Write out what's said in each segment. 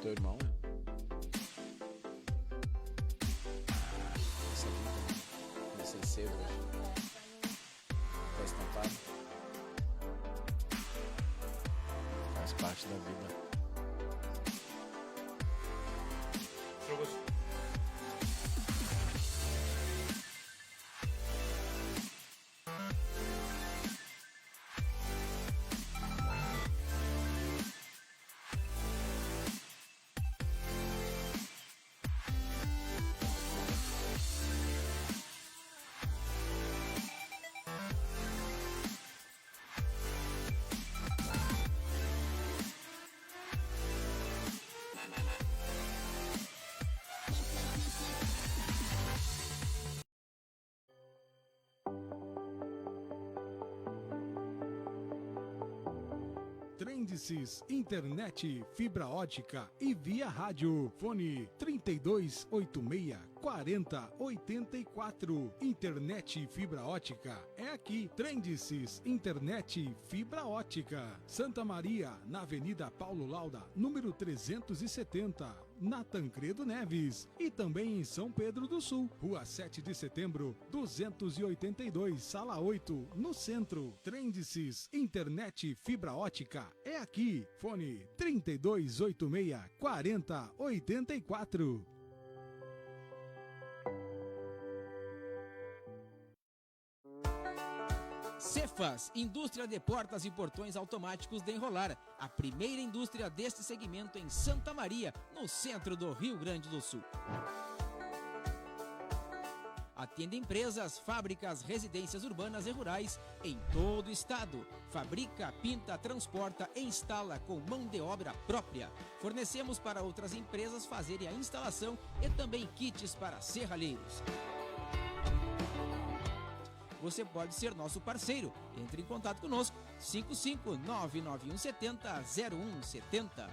Teu irmão? Essa aqui também. Comecei cedo hoje. Tá estampado. Faz parte da vida. Trendices, internet, fibra ótica e via rádio. Fone 3286 4084. Internet e fibra ótica é aqui. Trendices, internet, fibra ótica. Santa Maria, na Avenida Paulo Lauda, número 370, na Tancredo Neves. E também em São Pedro do Sul, Rua 7 de Setembro, 282, Sala 8, no centro. Trendices, internet, fibra ótica é aqui. Fone 3286 4084. Cefas, indústria de portas e portões automáticos de enrolar, a primeira indústria deste segmento em Santa Maria, no centro do Rio Grande do Sul. Atende empresas, fábricas, residências urbanas e rurais em todo o estado. Fabrica, pinta, transporta e instala com mão de obra própria. Fornecemos para outras empresas fazerem a instalação e também kits para serralheiros. Você pode ser nosso parceiro. Entre em contato conosco, 55991700170.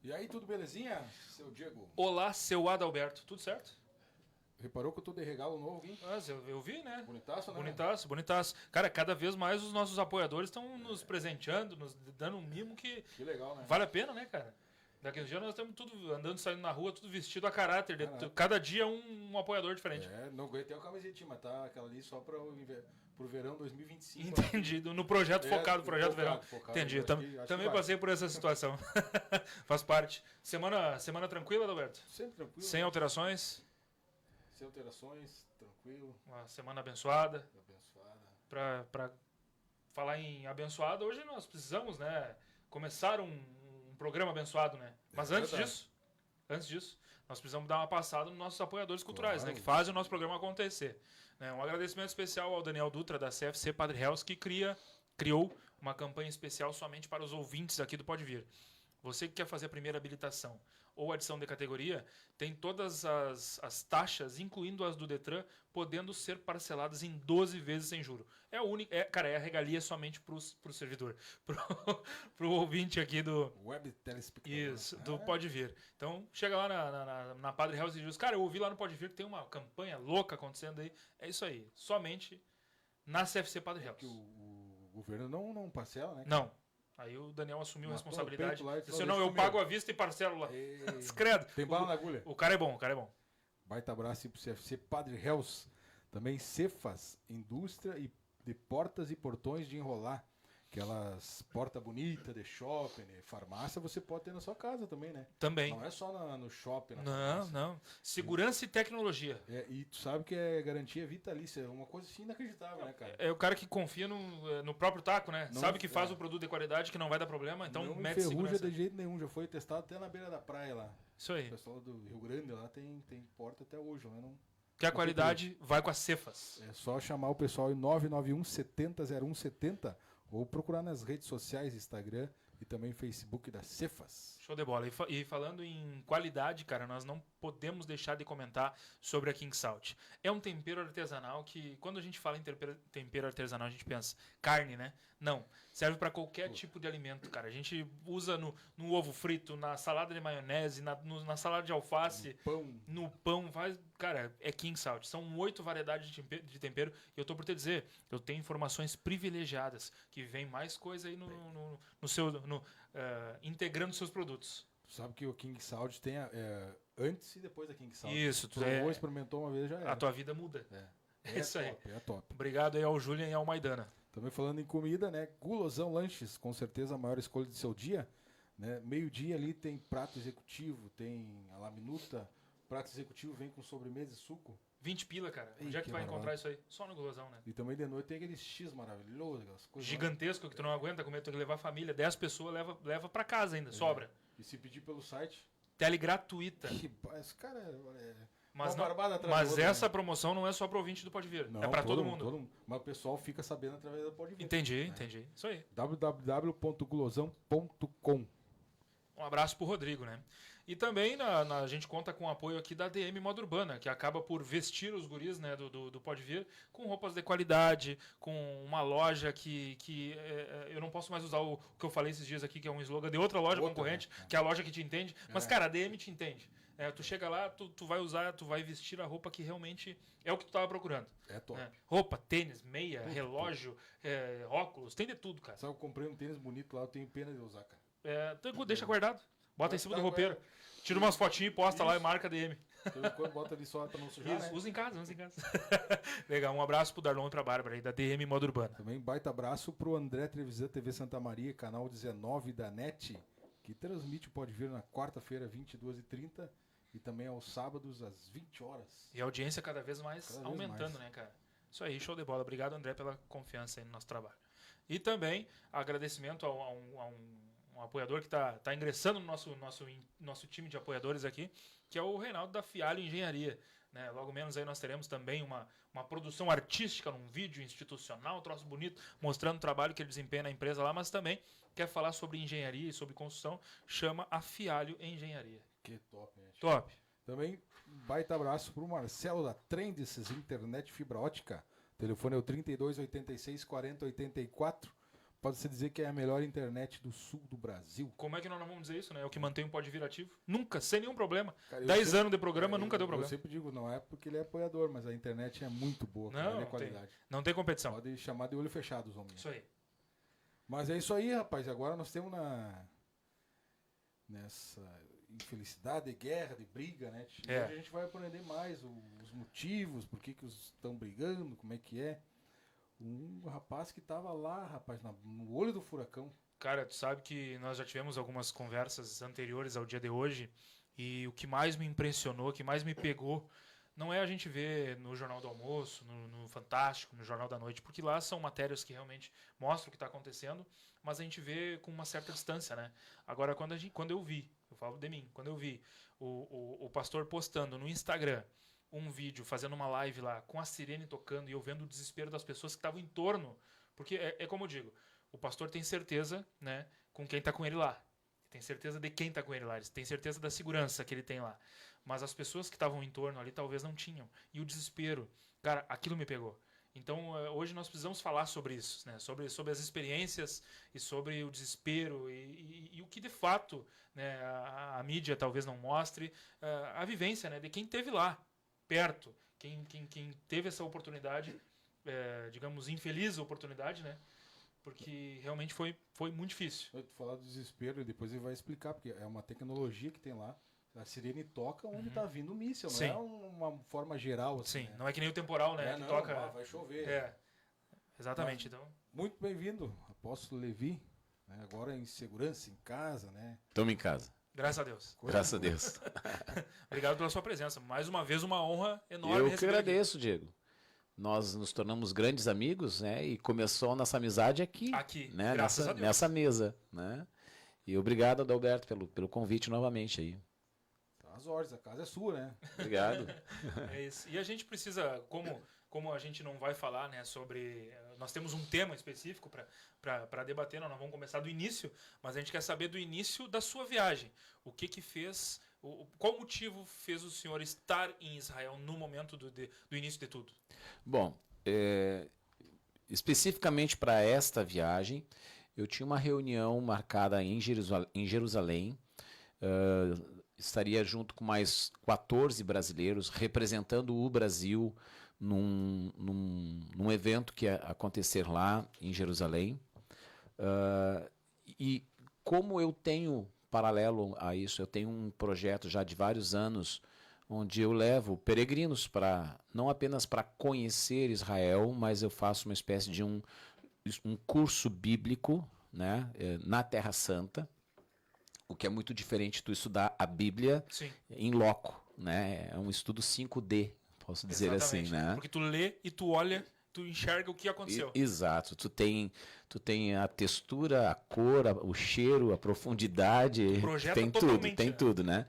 E aí, tudo belezinha, seu Diego? Olá, seu Adalberto. Tudo certo? Reparou que eu tô de regalo novo, hein? Mas eu vi, né? Bonitaço, né? Bonitaço, bonitaço. Cara, cada vez mais os nossos apoiadores estão nos presenteando, nos dando um mimo que Que legal, né? vale a pena, né, cara? Daqui a uns dias nós estamos tudo andando, saindo na rua, tudo vestido a caráter. Cada dia um apoiador diferente. Não aguentei a camisetinha, mas tá aquela ali só pro verão 2025. Entendido. No projeto focado, projeto verão. Entendi. Também passei por essa situação. Faz parte. Semana tranquila, Adalberto? Sempre tranquilo. Sem alterações. Sem alterações, tranquilo. Uma semana abençoada. Abençoada. Para falar em abençoado, hoje nós precisamos, né, começar um programa abençoado, né? Mas antes disso, nós precisamos dar uma passada nos nossos apoiadores culturais, né, que fazem o nosso programa acontecer. Né? Um agradecimento especial ao Daniel Dutra, da CFC Padre Hells, que criou uma campanha especial somente para os ouvintes aqui do Pode Vir. Você que quer fazer a primeira habilitação ou adição de categoria, tem todas as taxas, incluindo as do Detran, podendo ser parceladas em 12 vezes sem juro. É a única, cara, é a regalia somente pro servidor, pro ouvinte aqui do Web telespectador. Isso, do Pode Vir. Então, chega lá na Padre House e diz: "Cara, eu ouvi lá no Pode Vir que tem uma campanha louca acontecendo aí". É isso aí, somente na CFC Padre House. Que o governo não parcela, né? Não. Aí o Daniel assumiu a responsabilidade. Lá, disse: "Não, eu pago à vista e parcelo lá". Credo. Tem bala na agulha. O cara é bom, o cara é bom. Baita abraço aí pro CFC Padre Hells. Também Cefas, indústria de portas e portões de enrolar. Aquelas portas bonitas de shopping, de farmácia, você pode ter na sua casa também, né? Também. Não é só no shopping. Não. Segurança e tecnologia. E tu sabe que é garantia vitalícia. É uma coisa assim inacreditável, né, cara? É o cara que confia no próprio taco, né? Não, sabe que faz o produto de qualidade, que não vai dar problema, então não mete enferruja segurança. de jeito nenhum. Já foi testado até na beira da praia lá. Isso aí. O pessoal do Rio Grande lá tem porta até hoje, né? Que a qualidade vai com a Cefas. É só chamar o pessoal em 991 70 0170 ou procurar nas redes sociais, Instagram e também Facebook da Cefas. Show de bola. E falando em qualidade, cara, nós não podemos deixar de comentar sobre a King Salt. É um tempero artesanal que, quando a gente fala em tempero artesanal, a gente pensa carne, né? Não. Serve para qualquer tipo de alimento, cara. A gente usa no ovo frito, na salada de maionese, na salada de alface, no pão. Cara, é King Salt. São 8 variedades de tempero. E eu tô por te dizer, eu tenho informações privilegiadas que vem mais coisa aí integrando seus produtos. Sabe que o King Salt tem antes e depois da King Salt. Isso. Tu experimentou uma vez, já era. A tua vida muda. É isso aí. É top. Obrigado aí ao Julian e ao Maidana. Também falando em comida, né? Gulosão Lanches, com certeza a maior escolha do seu dia. Né? Meio-dia ali tem prato executivo, tem a la minuta. Prato executivo vem com sobremesa e suco. 20 pila, cara. Onde é que vai encontrar isso aí? Só no Gulosão, né? E também de noite tem aquele X maravilhoso, aquelas coisas. Gigantesco, que tu não aguenta comer, tu tem que levar a família. 10 pessoas, leva pra casa ainda, sobra. E se pedir pelo site... Tele gratuita. Esse cara Mas essa promoção não é só pro ouvinte do Pode Vir. É pra todo mundo. Mas o pessoal fica sabendo através do Pode Vir. Entendi. Isso aí. www.gulosão.com. Um abraço pro Rodrigo, né? E também a gente conta com o apoio aqui da DM Moda Urbana, que acaba por vestir os guris, né, do Pode Vir com roupas de qualidade, com uma loja que eu não posso mais usar o que eu falei esses dias aqui, que é um slogan de outra loja concorrente, que é a loja que te entende. Mas, cara, a DM te entende. Tu chega lá, tu vai vestir a roupa que realmente é o que tu tava procurando. É top. Roupa, tênis, meia, relógio, óculos, tem de tudo, cara. Sabe, eu comprei um tênis bonito lá, eu tenho pena de usar, cara. Deixa guardado. Bota em cima do roupeiro. Tira umas fotinhas e posta lá e marca DM. Quando bota ali só pra não sujar, né? Usa em casa. Legal, um abraço pro Darlon e pra Bárbara aí, da DM Moda Urbana. Também baita abraço pro André Trevisan TV Santa Maria, canal 19 da NET, que transmite o Pode Vir na quarta-feira, 22h30, e também aos sábados, às 20 horas. E a audiência cada vez mais aumentando, né, cara? Isso aí, show de bola. Obrigado, André, pela confiança aí no nosso trabalho. E também agradecimento a um apoiador que está ingressando no nosso time de apoiadores aqui, que é o Reinaldo da Fialho Engenharia. Né? Logo menos aí nós teremos também uma produção artística num vídeo institucional, um troço bonito, mostrando o trabalho que ele desempenha na empresa lá, mas também quer falar sobre engenharia e sobre construção, chama a Fialho Engenharia. Que top, né? Top. Também baita abraço para o Marcelo da Trendices Internet Fibra Ótica. O telefone é o 32 86 40 84. pode-se dizer que é a melhor internet do sul do Brasil. Como é que nós não vamos dizer isso, né? É o que mantém o Pode Vir ativo. Nunca, sem nenhum problema. Cara, 10 anos de programa, nunca deu Eu problema. sempre digo, não é porque ele é apoiador, mas a internet é muito boa, cara, Não, olha a qualidade. não tem competição. Pode chamar de olho fechado os homens. Isso aí. Mas é isso aí, rapaz. Agora nós temos nessa infelicidade, de guerra, de briga, né? Hoje a gente vai aprender mais os motivos, por que os estão brigando, como é que é. Um rapaz que tava lá, rapaz, no olho do furacão. Cara, tu sabe que nós já tivemos algumas conversas anteriores ao dia de hoje e o que mais me impressionou, o que mais me pegou, não é a gente ver no Jornal do Almoço, no Fantástico, no Jornal da Noite, porque lá são matérias que realmente mostram o que está acontecendo, mas a gente vê com uma certa distância, né? Agora, quando eu vi, eu falo de mim, quando eu vi o pastor postando no Instagram um vídeo, fazendo uma live lá, com a sirene tocando e eu vendo o desespero das pessoas que estavam em torno, porque é como eu digo, o pastor tem certeza, né, com quem está com ele lá. Tem certeza de quem está com ele lá. Ele tem certeza da segurança que ele tem lá. Mas as pessoas que estavam em torno ali talvez não tinham. E o desespero, cara, aquilo me pegou. Então, hoje nós precisamos falar sobre isso, né? Sobre as experiências e sobre o desespero e o que de fato, né, a mídia talvez não mostre, a vivência, né, de quem esteve lá, perto. Quem teve essa oportunidade, digamos, infeliz oportunidade, né? Porque realmente foi muito difícil. Eu vou falar do desespero e depois ele vai explicar, porque é uma tecnologia que tem lá. A sirene toca onde está vindo o míssil, não é uma forma geral. Assim, sim, né? não é que nem o temporal, né? Que não, toca... vai chover. Exatamente. Mas, então... Muito bem-vindo, apóstolo Levi, né? Agora em segurança, em casa, né? Estamos em casa. Graças a Deus. Graças a Deus. Obrigado pela sua presença. Mais uma vez, uma honra enorme. Eu que agradeço, Diego. Nós nos tornamos grandes amigos, né? E começou a nossa amizade aqui, né? Nessa mesa, né? E obrigado, Adalberto, pelo convite novamente aí. As ordens, a casa é sua, né? Obrigado. É isso. E a gente precisa, como a gente não vai falar, né, sobre... Nós temos um tema específico para debater, nós não vamos começar do início, mas a gente quer saber do início da sua viagem. O que fez... Qual motivo fez o senhor estar em Israel no momento do início de tudo? Bom, especificamente para esta viagem, eu tinha uma reunião marcada em Jerusalém. Estaria junto com mais 14 brasileiros representando o Brasil num evento que ia acontecer lá em Jerusalém. E como eu tenho, paralelo a isso, eu tenho um projeto já de vários anos onde eu levo peregrinos não apenas para conhecer Israel, mas eu faço uma espécie de um curso bíblico, né, na Terra Santa, o que é muito diferente de estudar a Bíblia em loco, né? É um estudo 5D, posso dizer assim, né? Porque tu lê e tu olha, tu enxerga o que aconteceu. Exato. Tu tem a textura, a cor, o cheiro, a profundidade, tem tudo, né?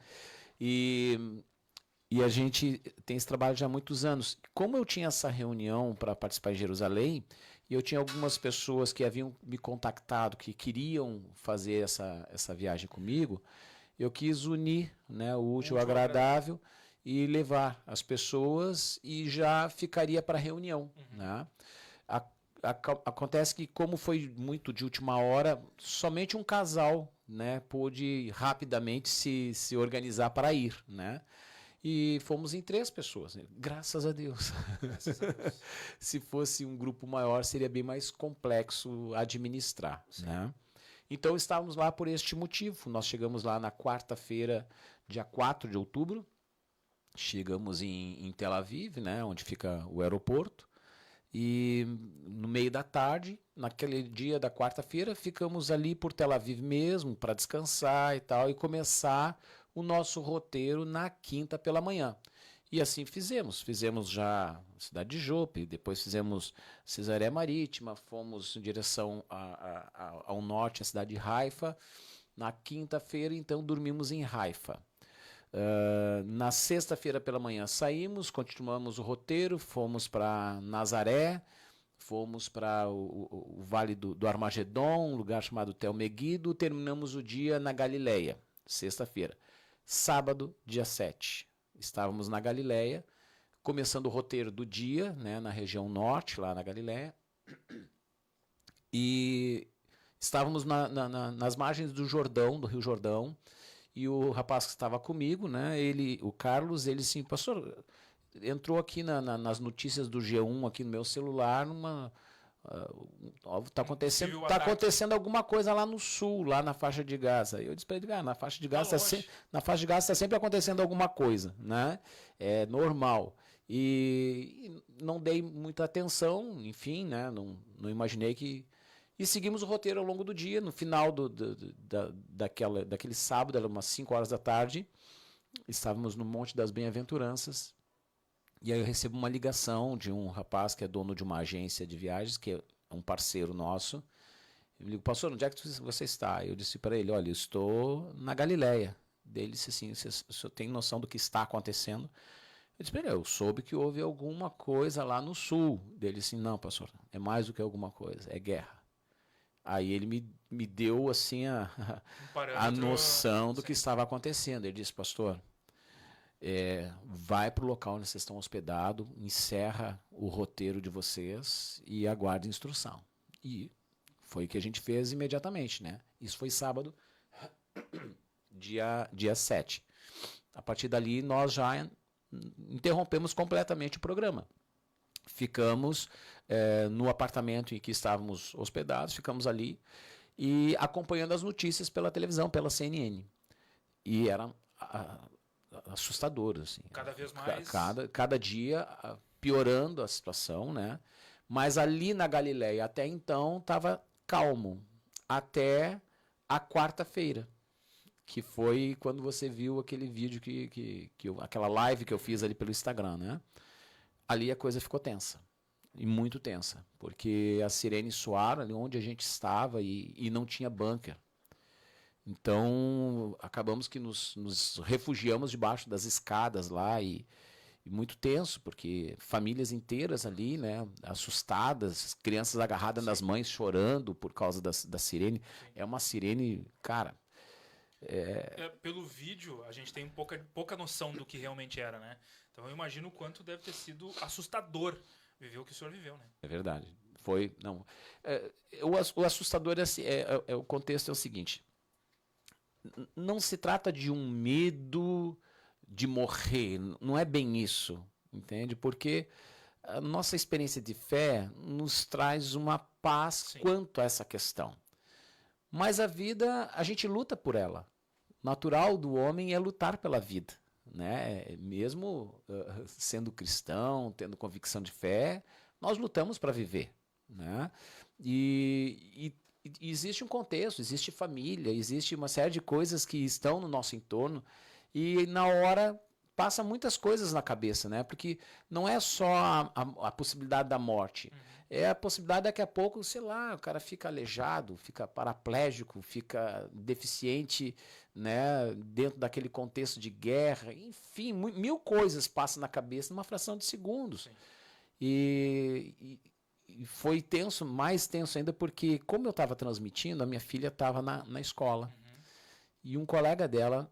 E a gente tem esse trabalho já há muitos anos. Como eu tinha essa reunião para participar em Jerusalém, e eu tinha algumas pessoas que haviam me contactado, que queriam fazer essa viagem comigo, eu quis unir, né, o útil ao agradável e levar as pessoas e já ficaria para a reunião. Né? Acontece que, como foi muito de última hora, somente um casal, né, pôde rapidamente se organizar para ir, né? E fomos em 3 pessoas, né? Graças a Deus. Graças a Deus. Se fosse um grupo maior, seria bem mais complexo administrar. Né? Então, estávamos lá por este motivo. Nós chegamos lá na quarta-feira, dia 4 de outubro. Chegamos em Tel Aviv, né, onde fica o aeroporto. E no meio da tarde, naquele dia da quarta-feira, ficamos ali por Tel Aviv mesmo, para descansar e tal, e começar o nosso roteiro na quinta pela manhã. E assim fizemos. Fizemos já cidade de Jope, depois fizemos Cesareia Marítima, fomos em direção ao norte, a cidade de Haifa. Na quinta-feira, então, dormimos em Haifa. Na sexta-feira pela manhã saímos, continuamos o roteiro, fomos para Nazaré, fomos para o Vale do Armagedon, um lugar chamado Tel Meguido, terminamos o dia na Galileia, sexta-feira. Sábado, dia 7, estávamos na Galileia, começando o roteiro do dia, né, na região norte, lá na Galileia, e Estávamos nas margens do Jordão, do Rio Jordão, e o rapaz que estava comigo, né, o Carlos, ele assim, pastor, entrou aqui nas notícias do G1 aqui no meu celular, tá acontecendo alguma coisa lá no sul, lá na faixa de Gaza. Eu disse para ele, na faixa de Gaza está sempre acontecendo alguma coisa, né? É normal. E não dei muita atenção, enfim, né? Não imaginei que... E seguimos o roteiro ao longo do dia. No final daquele sábado, era umas 5 horas da tarde, estávamos no Monte das Bem-aventuranças. E aí eu recebo uma ligação de um rapaz que é dono de uma agência de viagens, que é um parceiro nosso. Eu digo, pastor, onde é que você está? Eu disse para ele, olha, eu estou na Galileia. Ele disse assim, o senhor tem noção do que está acontecendo? Eu disse para ele, eu soube que houve alguma coisa lá no sul. Ele disse, não, pastor, é mais do que alguma coisa, é guerra. Aí ele me deu assim a noção do que estava acontecendo. Ele disse, pastor, vai para o local onde vocês estão hospedados, encerra o roteiro de vocês e aguarde instrução. E foi o que a gente fez imediatamente, né? Isso foi sábado, dia 7. A partir dali, nós já interrompemos completamente o programa. Ficamos no apartamento em que estávamos hospedados, ficamos ali e acompanhando as notícias pela televisão, pela CNN. E era assustador, assim. Cada vez mais. Cada dia piorando a situação, né? Mas ali na Galileia, até então, estava calmo. Até a quarta-feira, que foi quando você viu aquele vídeo, aquela live que eu fiz ali pelo Instagram, né? Ali a coisa ficou tensa. E muito tensa. Porque as sirenes soaram ali onde a gente estava e não tinha bunker. Então, acabamos que nos refugiamos debaixo das escadas lá e muito tenso, porque famílias inteiras ali, né, assustadas, crianças agarradas nas mães, chorando por causa da sirene. É uma sirene, cara... pelo vídeo, a gente tem pouca noção do que realmente era, né? Então, eu imagino o quanto deve ter sido assustador viver o que o senhor viveu, né? É verdade. Foi, não... o assustador, o contexto é o seguinte... Não se trata de um medo de morrer, não é bem isso, entende? Porque a nossa experiência de fé nos traz uma paz Sim. quanto a essa questão. Mas a vida, a gente luta por ela. O natural do homem é lutar pela vida, né? Mesmo sendo cristão, tendo convicção de fé, nós lutamos para viver, né? E existe um contexto, existe família, existe uma série de coisas que estão no nosso entorno e na hora passa muitas coisas na cabeça, né? Porque não é só a possibilidade da morte, é a possibilidade daqui a pouco, sei lá, o cara fica aleijado, fica paraplégico, fica deficiente, né? Dentro daquele contexto de guerra, enfim, mil coisas passam na cabeça numa fração de segundos. Sim. E foi tenso, mais tenso ainda, porque como eu estava transmitindo, a minha filha estava na escola. E um colega dela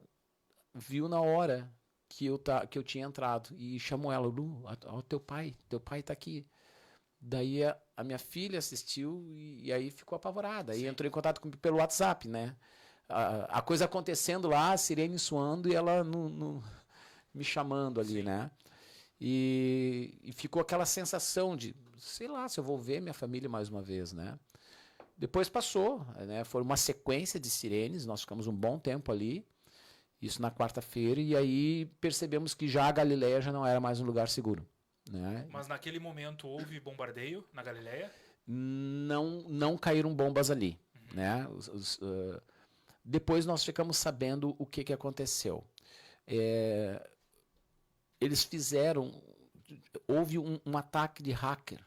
viu na hora que eu tinha entrado e chamou ela, Lu, ó, teu pai está aqui. Daí a minha filha assistiu e aí ficou apavorada. Aí entrou em contato comigo pelo WhatsApp, né? A coisa acontecendo lá, a sirene soando e ela me chamando ali, né? E ficou aquela sensação de, sei lá, se eu vou ver minha família mais uma vez, né? Depois passou, né? Foi uma sequência de sirenes, nós ficamos um bom tempo ali, isso na quarta-feira, e aí percebemos que já a Galileia já não era mais um lugar seguro, né? Mas naquele momento houve bombardeio na Galileia? Não caíram bombas ali, né? Depois nós ficamos sabendo o que aconteceu. Eles houve um ataque de hacker.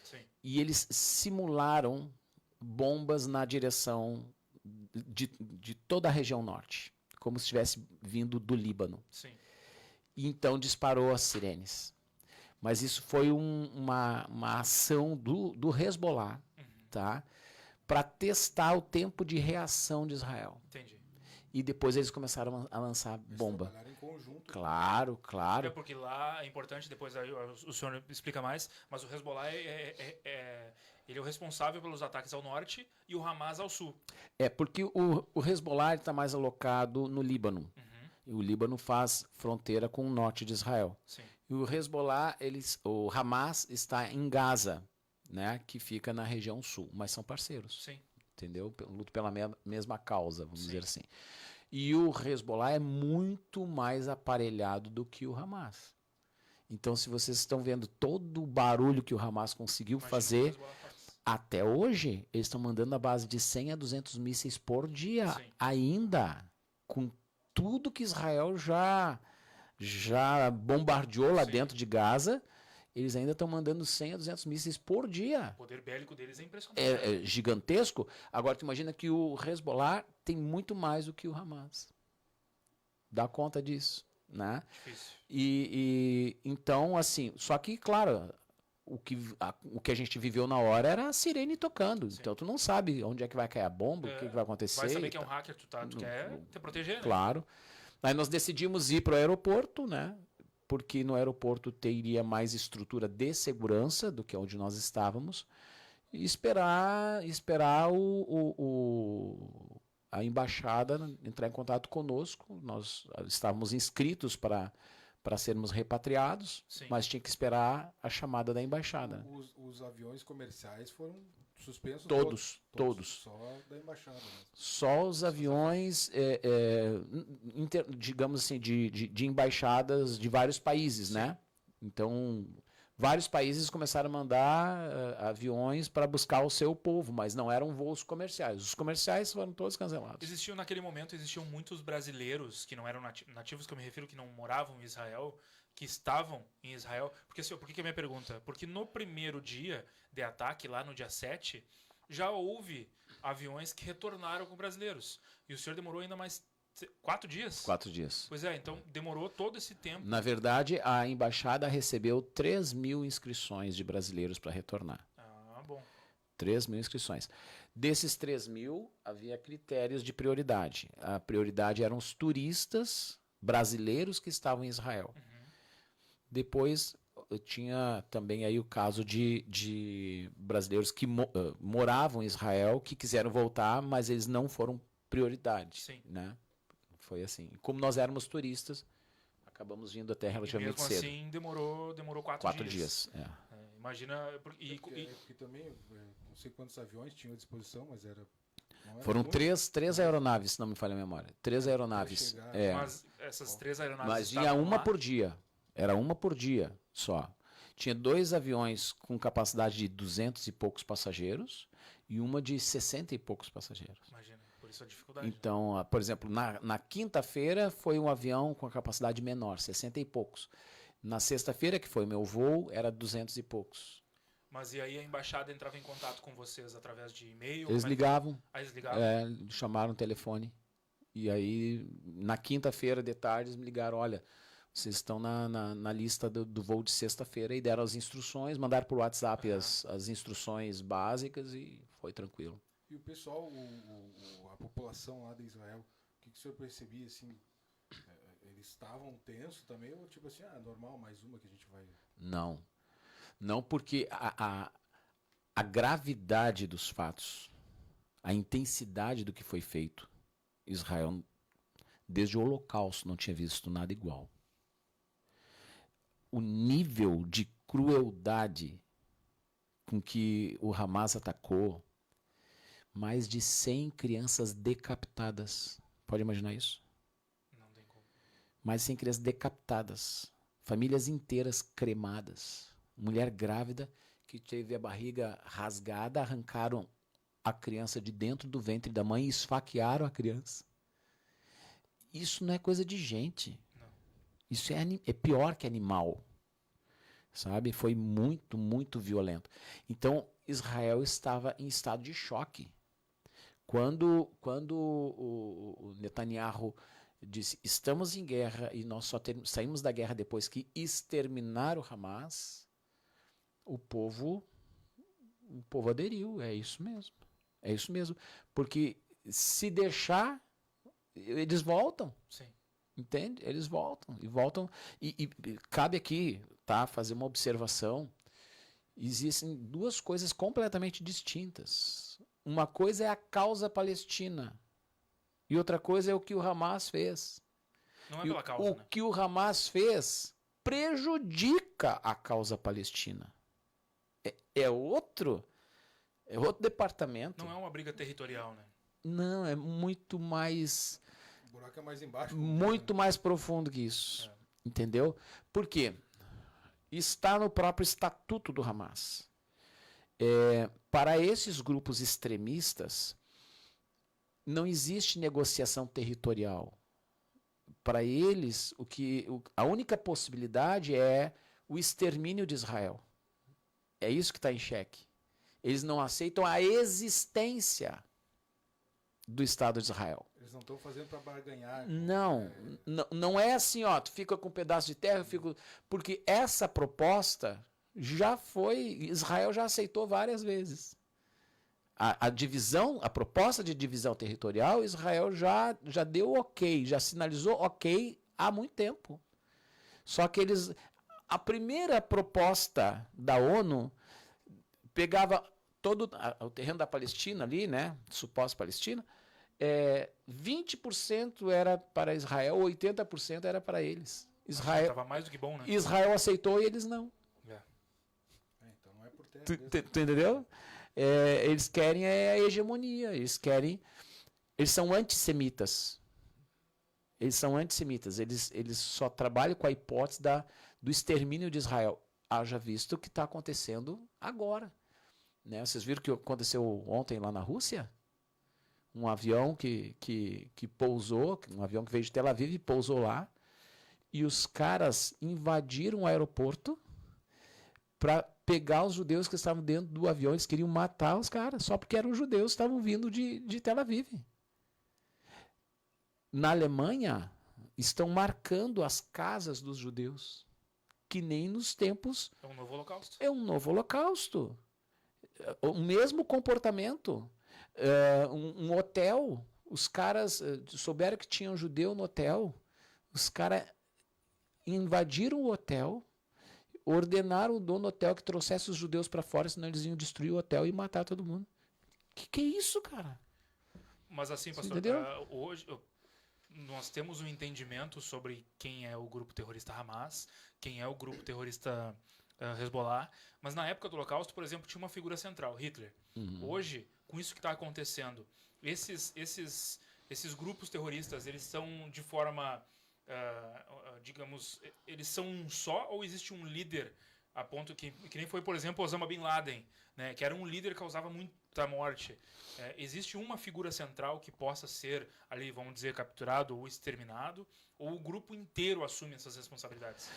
Sim. E eles simularam bombas na direção de toda a região norte, como se estivesse vindo do Líbano. Sim. E então disparou as sirenes. Mas isso foi uma ação do Hezbollah, tá? Para testar o tempo de reação de Israel. Entendi. E depois eles começaram a lançar bomba. Trabalharam em conjunto. Claro. É porque lá é importante, depois aí o senhor explica mais, mas o Hezbollah Ele é o responsável pelos ataques ao norte e o Hamas ao sul. Porque o Hezbollah está mais alocado no Líbano. Uhum. E o Líbano faz fronteira com o norte de Israel. Sim. E o Hezbollah, o Hamas está em Gaza, né, que fica na região sul, mas são parceiros. Sim. Entendeu? Lutam pela mesma causa, vamos Sim. dizer assim. E o Hezbollah é muito mais aparelhado do que o Hamas. Então, se vocês estão vendo todo o barulho que o Hamas conseguiu Imagina o fazer, Hezbollah faz. até hoje, eles estão mandando a base de 100 a 200 mísseis por dia, Sim. ainda, com tudo que Israel já bombardeou lá Sim. dentro de Gaza, eles ainda estão mandando 100 a 200 mísseis por dia. O poder bélico deles é impressionante. É gigantesco. Agora, tu imagina que o Hezbollah tem muito mais do que o Hamas. Dá conta disso, né? Difícil. E então, assim, só que, claro, o que a gente viveu na hora era a sirene tocando. Sim. Então, tu não sabe onde é que vai cair a bomba, o que vai acontecer. Vai saber e que é um hacker, tu quer te proteger, né? Claro. Aí nós decidimos ir para o aeroporto, né? Porque no aeroporto teria mais estrutura de segurança do que onde nós estávamos. E esperar a embaixada entrar em contato conosco. Nós estávamos inscritos para sermos repatriados, Sim. mas tinha que esperar a chamada da embaixada. Os aviões comerciais foram suspensos Todos. Só da embaixada mesmo. Só os aviões, digamos assim, de embaixadas de vários países, né? Então, vários países começaram a mandar aviões para buscar o seu povo, mas não eram voos comerciais. Os comerciais foram todos cancelados. Naquele momento, existiam muitos brasileiros que não eram nativos, que eu me refiro, que não moravam em Israel, que estavam em Israel. Porque, assim, por que é a minha pergunta? Porque no primeiro dia de ataque, lá no dia 7, já houve aviões que retornaram com brasileiros. E o senhor demorou ainda mais 4 dias? 4 dias. Pois é, então demorou todo esse tempo. Na verdade, a embaixada recebeu 3.000 inscrições de brasileiros para retornar. Ah, bom. 3.000 inscrições. Desses 3.000, havia critérios de prioridade. A prioridade eram os turistas brasileiros que estavam em Israel. Uhum. Depois, tinha também aí o caso de brasileiros que moravam em Israel, que quiseram voltar, mas eles não foram prioridade. Sim. Né? Foi assim. Como nós éramos turistas, acabamos vindo até relativamente mesmo cedo. assim, demorou 4 4 dias. dias. Imagina... Porque também, não sei quantos aviões tinham à disposição, mas era... Foram três aeronaves, se não me falha a memória. 3 aeronaves. Mas essas 3 aeronaves Mas vinha estavam uma lá? por dia. Era uma por dia só. Tinha 2 aviões com capacidade de 200 e poucos passageiros e uma de 60 e poucos passageiros. Imagina, por isso a dificuldade. Então, por exemplo, na quinta-feira foi um avião com a capacidade menor, 60 e poucos. Na sexta-feira, que foi o meu voo, era 200 e poucos. Mas e aí a embaixada entrava em contato com vocês através de e-mail? Eles ligavam. Aí eles ligavam? Chamaram o telefone. E aí, na quinta-feira de tarde, eles me ligaram, olha, vocês estão na lista do voo de sexta-feira, e deram as instruções, mandaram por WhatsApp as instruções básicas e foi tranquilo. E o pessoal, a população lá de Israel, o que o senhor percebia, assim, eles estavam tensos também, ou tipo assim, normal, mais uma que a gente vai... Não, porque a gravidade dos fatos, a intensidade do que foi feito, Israel, desde o Holocausto, não tinha visto nada igual. O nível de crueldade com que o Hamas atacou, mais de 100 crianças decapitadas. Pode imaginar isso? Não tem como. Mais de 100 crianças decapitadas. Famílias inteiras cremadas. Mulher grávida que teve a barriga rasgada, arrancaram a criança de dentro do ventre da mãe e esfaquearam a criança. Isso não é coisa de gente. Não. Isso é pior que animal. Sabe? Foi muito, muito violento. Então, Israel estava em estado de choque. Quando o Netanyahu disse, estamos em guerra e nós só saímos da guerra depois que exterminar o Hamas, o povo aderiu. É isso mesmo. É isso mesmo. Porque se deixar, eles voltam. Sim. Entende? Eles voltam. E cabe aqui, tá, fazer uma observação. Existem duas coisas completamente distintas. Uma coisa é a causa palestina e outra coisa é o que o Hamas fez. Não é E pela causa, o né? que o Hamas fez prejudica a causa palestina. É outro departamento. Não é uma briga territorial, né? Não, é muito mais O buraco é mais embaixo. muito mais profundo que isso. É. Entendeu? Por quê? Está no próprio estatuto do Hamas. Para esses grupos extremistas, não existe negociação territorial. Para eles, a única possibilidade é o extermínio de Israel. É isso que está em xeque. Eles não aceitam a existência do Estado de Israel. Eles não estão fazendo para barganhar. Não é assim, ó, tu fica com um pedaço de terra, eu fico... Porque essa proposta já foi, Israel já aceitou várias vezes. A proposta de divisão territorial, Israel já deu ok, já sinalizou ok há muito tempo. Só que a primeira proposta da ONU pegava todo o terreno da Palestina ali, né, suposta Palestina, 20% era para Israel, 80% era para eles. Estava mais do que bom, né? Israel aceitou e eles não. Então não é por terra. Tu entendeu? Eles querem a hegemonia, eles são antissemitas. Eles só trabalham com a hipótese do extermínio de Israel. Haja visto o que está acontecendo agora. Né? Vocês viram o que aconteceu ontem lá na Rússia? Um avião que pousou, um avião que veio de Tel Aviv e pousou lá, e os caras invadiram o aeroporto para pegar os judeus que estavam dentro do avião. Eles queriam matar os caras, só porque eram judeus que estavam vindo de Tel Aviv. Na Alemanha, estão marcando as casas dos judeus, que nem nos tempos... É um novo holocausto. É um novo holocausto. O mesmo comportamento. Um hotel, os caras souberam que tinha um judeu no hotel, os caras invadiram o hotel, ordenaram o dono do hotel que trouxesse os judeus para fora, senão eles iam destruir o hotel e matar todo mundo. Que é isso, cara? Mas assim, pastor, hoje nós temos um entendimento sobre quem é o grupo terrorista Hamas, quem é o grupo terrorista Hezbollah, mas na época do Holocausto, por exemplo, tinha uma figura central, Hitler. Hoje, com isso que está acontecendo, esses grupos terroristas, eles são de forma, digamos, eles são um só, ou existe um líder a ponto que nem foi, por exemplo, Osama Bin Laden, né, que era um líder que causava muita morte. Existe uma figura central que possa ser ali, vamos dizer, capturado ou exterminado, ou o grupo inteiro assume essas responsabilidades?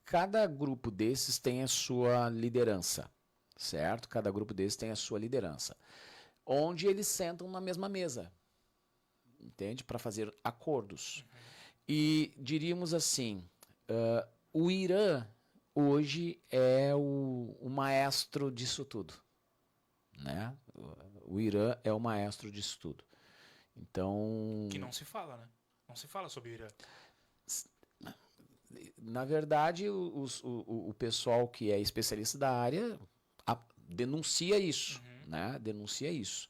Cada grupo desses tem a sua liderança, certo? Cada grupo desses tem a sua liderança, onde eles sentam na mesma mesa, entende? Para fazer acordos. E diríamos assim, o Irã hoje é o maestro disso tudo, né? O Irã é o maestro disso tudo. Então... Que não se fala, né? Não se fala sobre o Irã. Na verdade, o pessoal que é especialista da área denuncia isso, né? Denuncia isso.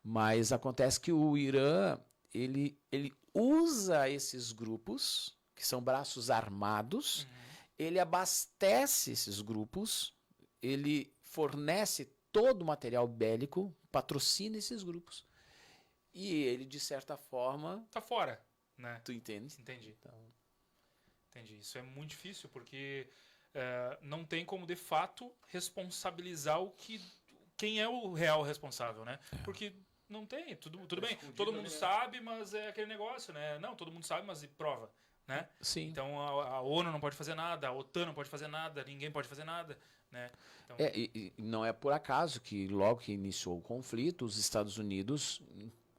Mas acontece que o Irã, ele usa esses grupos, que são braços armados, ele abastece esses grupos, ele fornece todo o material bélico, patrocina esses grupos. E ele, de certa forma... Tá fora, né? Tu entende? Entendi. Então... Entendi. Isso é muito difícil, porque não tem como, de fato, responsabilizar quem é o real responsável, né? Porque não tem, tudo bem, todo mundo sabe, mas é aquele negócio, né? Não, todo mundo sabe, mas e prova, né? Sim. Então a ONU não pode fazer nada, a OTAN não pode fazer nada, ninguém pode fazer nada, né? Então... E não é por acaso que logo que iniciou o conflito, os Estados Unidos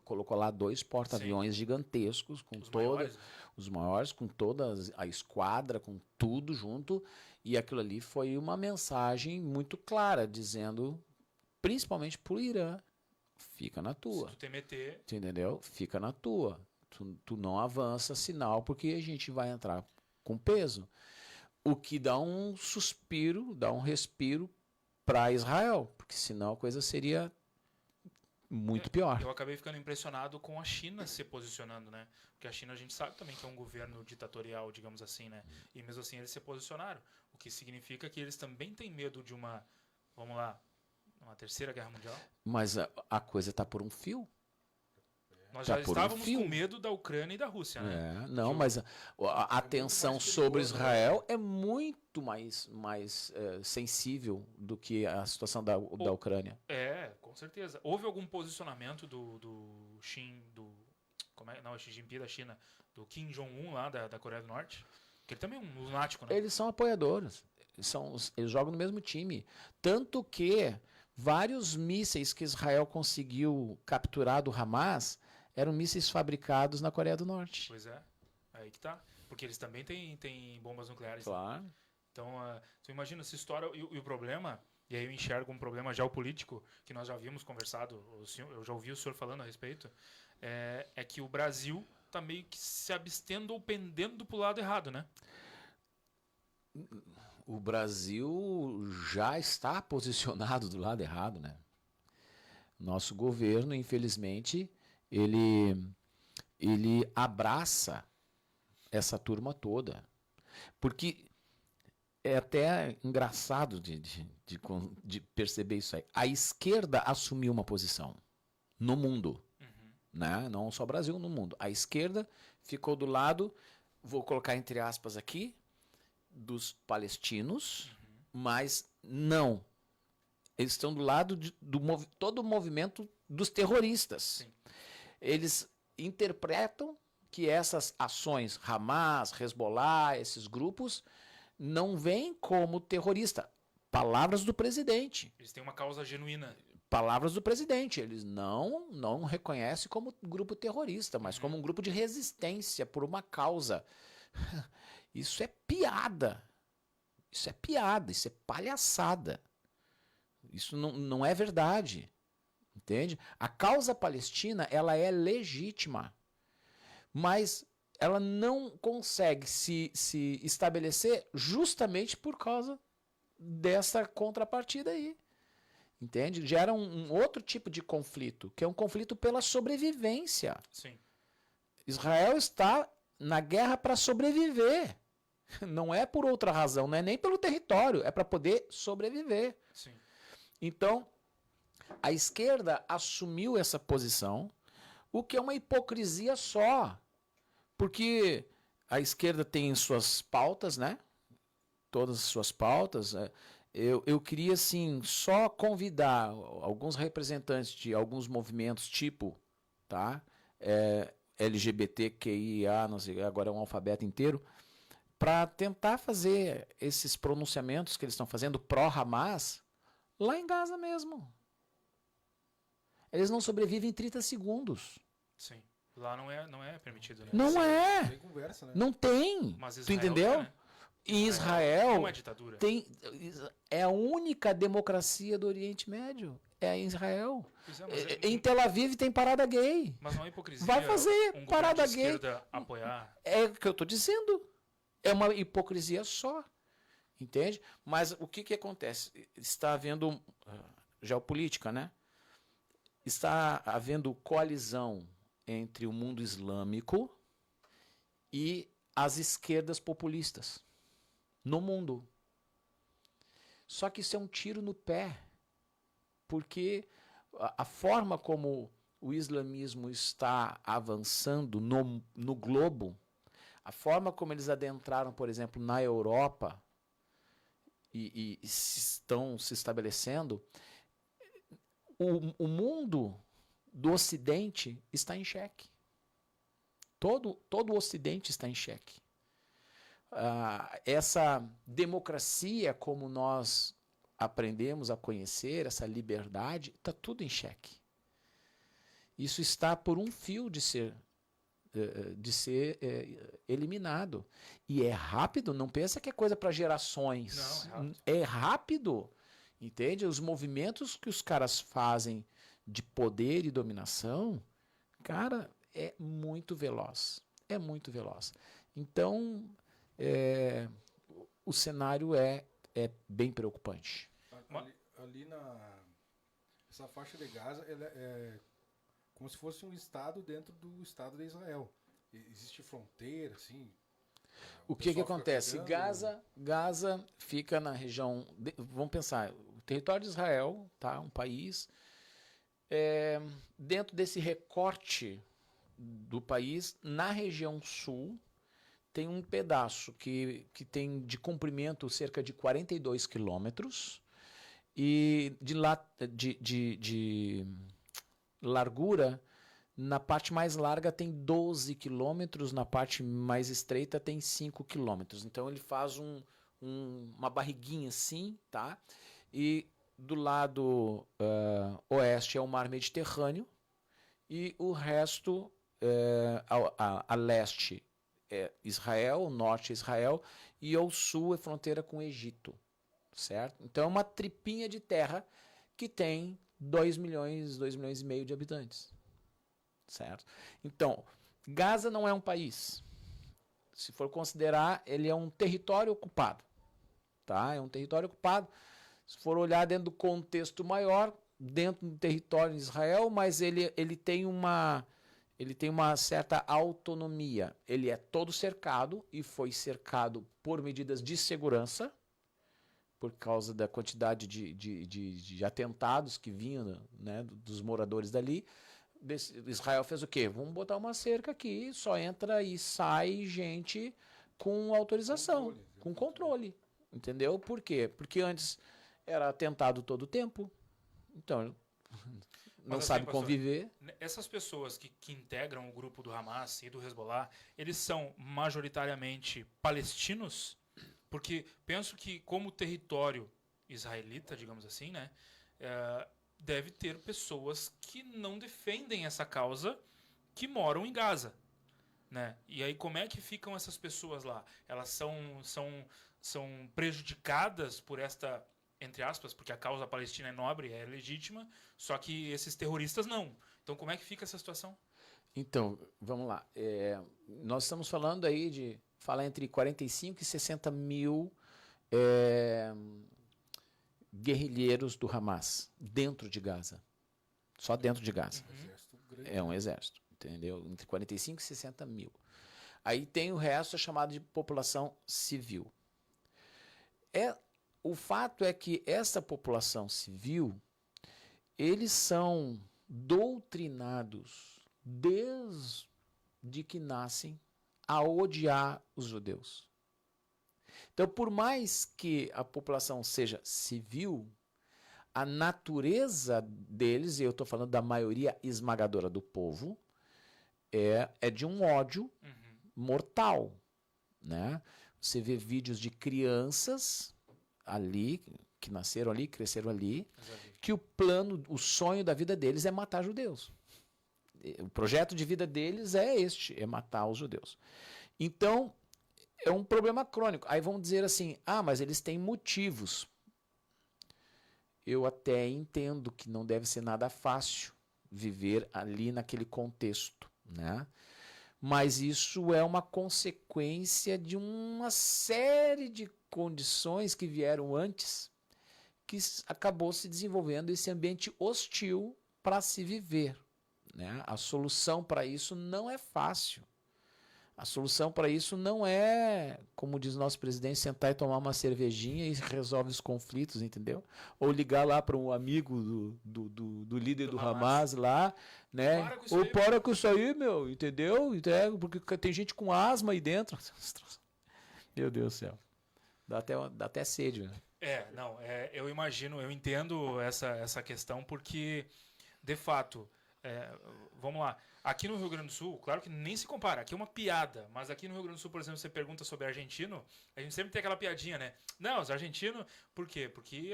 colocou lá 2 porta-aviões gigantescos, com os maiores, com toda a esquadra, com tudo junto, e aquilo ali foi uma mensagem muito clara, dizendo, principalmente pro Irã, fica na tua. Se tu te meter... Tu entendeu? Fica na tua. Tu não avança sinal, porque a gente vai entrar com peso. O que dá um suspiro, dá um respiro para Israel, porque senão a coisa seria muito pior. Eu acabei ficando impressionado com a China se posicionando, né? Porque a China a gente sabe também que é um governo ditatorial, digamos assim, né? E mesmo assim eles se posicionaram, o que significa que eles também têm medo de uma, vamos lá, uma terceira guerra mundial. Mas a coisa está por um fio. Nós Tá já por um estávamos fio. com medo da Ucrânia e da Rússia, né? Não, mas a atenção mais sobre perigoso, Israel é muito mais sensível do que a situação da Ucrânia. Com certeza. Houve algum posicionamento do Xi, não, é Xi Jinping da China, do Kim Jong-un lá da Coreia do Norte? Que ele também é um lunático, né? Eles são apoiadores. Eles jogam no mesmo time. Tanto que vários mísseis que Israel conseguiu capturar do Hamas eram mísseis fabricados na Coreia do Norte. Pois é, aí que tá. Porque eles também têm bombas nucleares. Claro. Né? Então, tu imagina essa história e o problema, e aí eu enxergo um problema geopolítico, que nós já havíamos conversado, eu já ouvi o senhor falando a respeito, é que o Brasil está meio que se abstendo ou pendendo para o lado errado, né? O Brasil já está posicionado do lado errado, né? Nosso governo, infelizmente, ele abraça essa turma toda. Porque é até engraçado de perceber isso aí. A esquerda assumiu uma posição no mundo, né? Não só o Brasil, no mundo. A esquerda ficou do lado, vou colocar entre aspas aqui, dos palestinos, mas não. Eles estão do lado de todo o movimento dos terroristas. Sim. Eles interpretam que essas ações, Hamas, Hezbollah, esses grupos, não vêm como terrorista. Palavras do presidente. Eles têm uma causa genuína. Palavras do presidente. Eles não reconhecem como grupo terrorista, mas como um grupo de resistência por uma causa. Isso é piada. Isso é piada, isso é palhaçada. Isso não é verdade. Entende? A causa palestina, ela é legítima. Mas ela não consegue se estabelecer justamente por causa dessa contrapartida aí. Entende? Gera um outro tipo de conflito, que é um conflito pela sobrevivência. Sim. Israel está na guerra para sobreviver. Não é por outra razão, não é nem pelo território, é para poder sobreviver. Sim. Então, a esquerda assumiu essa posição, o que é uma hipocrisia só. Porque a esquerda tem suas pautas, né? Todas as suas pautas. Eu queria, assim, só convidar alguns representantes de alguns movimentos, tipo, tá? LGBTQIA, não sei, agora é um alfabeto inteiro, para tentar fazer esses pronunciamentos que eles estão fazendo pró-Hamas lá em Gaza mesmo. Eles não sobrevivem em 30 segundos. Sim. Lá não é permitido, né? Não é. Tem conversa, né? Não tem. Mas Tu Israel entendeu? é, né? Em Israel Não é ditadura. é a única democracia do Oriente Médio. É em Israel. Pois é, mas Em Tel Aviv tem parada gay. mas não é hipocrisia. Vai fazer governo parada de gay. esquerda apoiar. É o que eu estou dizendo. É uma hipocrisia só. Entende? Mas o que acontece? Está havendo geopolítica, né? Está havendo coalizão entre o mundo islâmico e as esquerdas populistas no mundo. Só que isso é um tiro no pé, porque a forma como o islamismo está avançando no globo, a forma como eles adentraram, por exemplo, na Europa e estão se estabelecendo, o mundo do Ocidente está em xeque. Todo o Ocidente está em xeque. Essa democracia, como nós aprendemos a conhecer, essa liberdade, está tudo em xeque. Isso está por um fio de ser eliminado. E é rápido, não pensa que é coisa para gerações. Não, é rápido. Entende? Os movimentos que os caras fazem de poder e dominação, cara, é muito veloz. É muito veloz. Então, o cenário é bem preocupante. ali essa faixa de Gaza, ela é como se fosse um estado dentro do Estado de Israel. Existe fronteira, assim. O que acontece? Gaza fica na região. Vamos pensar, o território de Israel, tá? Um país. Dentro desse recorte do país, na região sul, tem um pedaço que tem de comprimento cerca de 42 quilômetros e de largura, na parte mais larga tem 12 quilômetros, na parte mais estreita tem 5 quilômetros. Então ele faz uma barriguinha assim, tá? E do lado oeste é o mar Mediterrâneo e o resto, a leste é Israel, o norte é Israel e ao sul é fronteira com o Egito, certo? Então é uma tripinha de terra que tem 2 milhões e meio de habitantes, certo? Então, Gaza não é um país. Se for considerar, ele é um território ocupado, tá? É um território ocupado. Se for olhar dentro do contexto maior, dentro do território de Israel, mas ele tem uma certa autonomia. Ele é todo cercado e foi cercado por medidas de segurança, por causa da quantidade de atentados que vinham, né, dos moradores dali. Israel fez o quê? Vamos botar uma cerca aqui, só entra e sai gente com autorização, com controle. Entendeu? Por quê? Porque antes era atentado todo o tempo. Então, não sabe pastor, conviver. Essas pessoas que integram o grupo do Hamas e do Hezbollah, eles são majoritariamente palestinos? Porque penso que como território israelita, digamos assim, né, deve ter pessoas que não defendem essa causa, que moram em Gaza, né? E aí como é que ficam essas pessoas lá? Elas são prejudicadas por esta, entre aspas, porque a causa palestina é nobre, é legítima, só que esses terroristas não. Então como é que fica essa situação? Então, vamos lá. Nós estamos falando aí de entre 45 e 60 mil guerrilheiros do Hamas dentro de Gaza. Só dentro de Gaza. É um exército, entendeu? Entre 45 e 60 mil. Aí tem o resto chamado de população civil. O fato é que essa população civil, eles são doutrinados desde que nascem a odiar os judeus. Então, por mais que a população seja civil, a natureza deles, e eu estou falando da maioria esmagadora do povo, é de um ódio mortal, né? Você vê vídeos de crianças ali, que nasceram ali, cresceram ali, que o sonho da vida deles é matar judeus. O projeto de vida deles é matar os judeus. Então, é um problema crônico. Aí vão dizer assim, mas eles têm motivos. Eu até entendo que não deve ser nada fácil viver ali naquele contexto, né? Mas isso é uma consequência de uma série de condições que vieram antes, que acabou se desenvolvendo esse ambiente hostil para se viver, né? A solução para isso não é fácil. A solução para isso não é, como diz o nosso presidente, sentar e tomar uma cervejinha e resolve os conflitos, entendeu? Ou ligar lá para um amigo do líder do Hamas lá, né? Ou para com isso aí, meu, entendeu? Porque tem gente com asma aí dentro. Meu Deus do céu. Dá até sede, né? Eu imagino, eu entendo essa questão, porque, de fato, vamos lá. Aqui no Rio Grande do Sul, claro que nem se compara, aqui é uma piada, mas aqui no Rio Grande do Sul, por exemplo, você pergunta sobre argentino, a gente sempre tem aquela piadinha, né? Não, os argentinos, por quê? Porque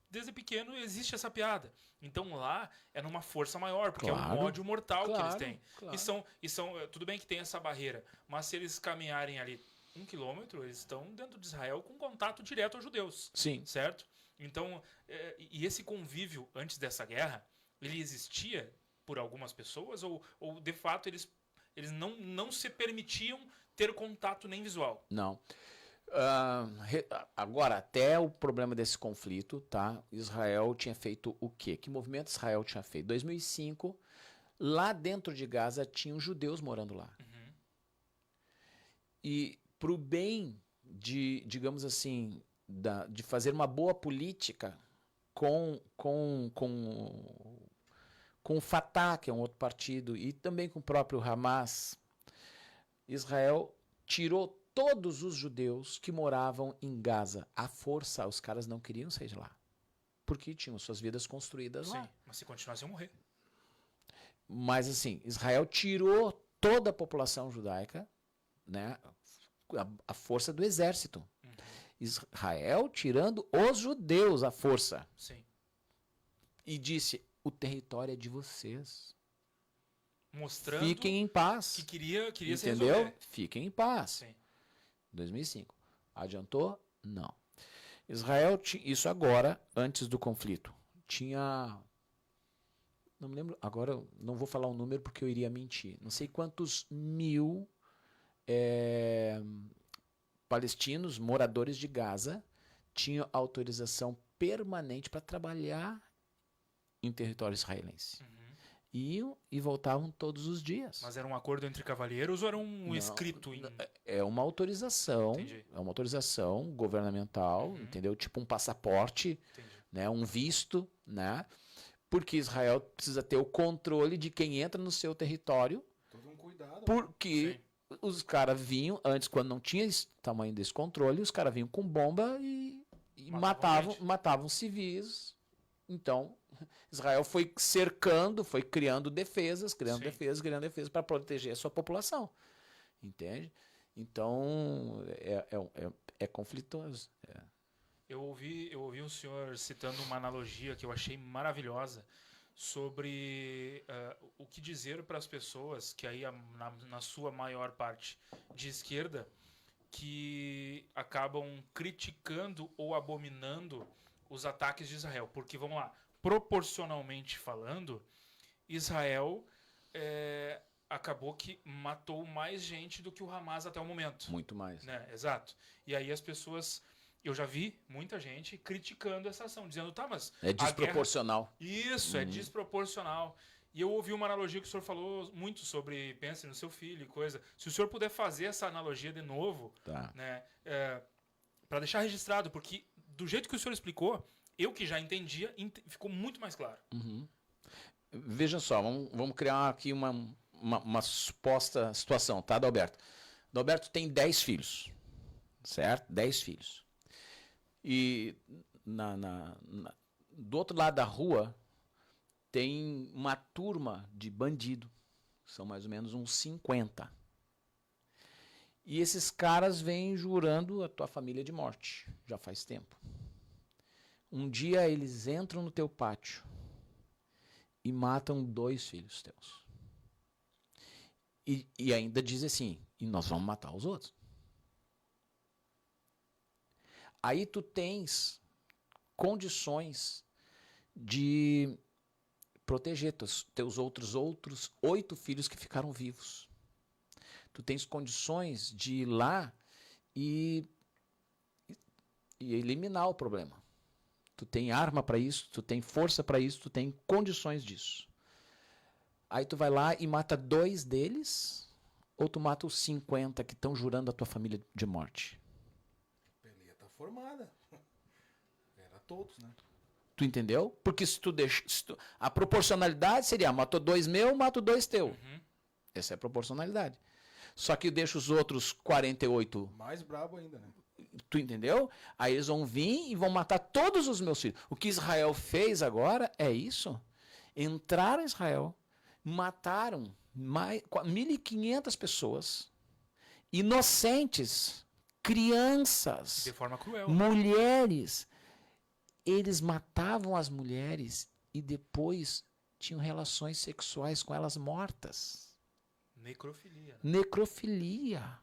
desde pequeno existe essa piada. Então lá é numa força maior, porque é um ódio mortal que eles têm. Claro. E são, tudo bem que tem essa barreira, mas se eles caminharem ali 1 quilômetro, eles estão dentro de Israel com contato direto aos judeus. Sim. Certo? Então, e esse convívio antes dessa guerra, ele existia por algumas pessoas ou de fato eles não se permitiam ter contato nem visual? Não. Agora, até o problema desse conflito, tá? Israel tinha feito o quê? Que movimento Israel tinha feito? 2005, lá dentro de Gaza tinham judeus morando lá. E pro bem de, digamos assim, de fazer uma boa política com o Fatah, que é um outro partido, e também com o próprio Hamas, Israel tirou todos os judeus que moravam em Gaza. À força, os caras não queriam sair de lá. Porque tinham suas vidas construídas lá. Sim, mas se continuasse, iam morrer. Mas assim, Israel tirou toda a população judaica, né? A força do exército. Israel tirando os judeus à força. Sim. E disse, o território é de vocês. Mostrando Fiquem em paz. que queria se Entendeu? resolver. Fiquem em paz. Sim. 2005. Adiantou? Não. Israel, isso agora, antes do conflito, tinha... Não me lembro, agora eu não vou falar o número porque eu iria mentir. Não sei quantos mil palestinos, moradores de Gaza, tinham autorização permanente para trabalhar em território israelense. Iam e voltavam todos os dias. Mas era um acordo entre cavalheiros ou era um Não, escrito em... É uma autorização, Entendi. é uma autorização governamental, entendeu? Tipo um passaporte, Entendi. né? Um visto, né? Porque Israel precisa ter o controle de quem entra no seu território, Todo um cuidado. porque os caras vinham, antes quando não tinha esse tamanho desse controle, os caras vinham com bomba e matavam civis. Então, Israel foi cercando, foi criando defesas para proteger a sua população. Entende? Então, é conflitoso. Eu ouvi o senhor citando uma analogia que eu achei maravilhosa sobre o que dizer para as pessoas, que aí na sua maior parte de esquerda, que acabam criticando ou abominando os ataques de Israel. Porque, vamos lá, proporcionalmente falando, Israel acabou que matou mais gente do que o Hamas até o momento. Muito mais. Né? Exato. E aí as pessoas... Eu já vi muita gente criticando essa ação, dizendo, tá, mas... É desproporcional. Isso, é desproporcional. E eu ouvi uma analogia que o senhor falou muito sobre pense no seu filho e coisa. Se o senhor puder fazer essa analogia de novo, Tá. né, para deixar registrado, porque do jeito que o senhor explicou, eu que já entendia, ficou muito mais claro. Veja só, vamos criar aqui uma suposta situação, tá, Adalberto? Adalberto tem 10 filhos, certo? 10 filhos. E do outro lado da rua tem uma turma de bandido. São mais ou menos uns 50. E esses caras vêm jurando a tua família de morte. Já faz tempo. Um dia eles entram no teu pátio e matam 2 filhos teus. E ainda dizem assim, e nós vamos matar os outros. Aí tu tens condições de proteger teus outros 8 filhos que ficaram vivos. Tu tens condições de ir lá e eliminar o problema. Tu tem arma para isso, tu tem força para isso, tu tem condições disso. Aí tu vai lá e mata 2 deles, ou tu mata os 50 que estão jurando a tua família de morte? Formada. Era todos, né? Tu entendeu? Porque se tu deixa. A proporcionalidade seria: matou 2 meus, mato 2 teu. Essa é a proporcionalidade. Só que deixa os outros 48. Mais brabo ainda, né? Tu entendeu? Aí eles vão vir e vão matar todos os meus filhos. O que Israel fez agora é isso. Entraram em Israel, mataram 1.500 pessoas, inocentes. Crianças, De forma cruel. mulheres, eles matavam as mulheres e depois tinham relações sexuais com elas mortas. Necrofilia. Necrofilia.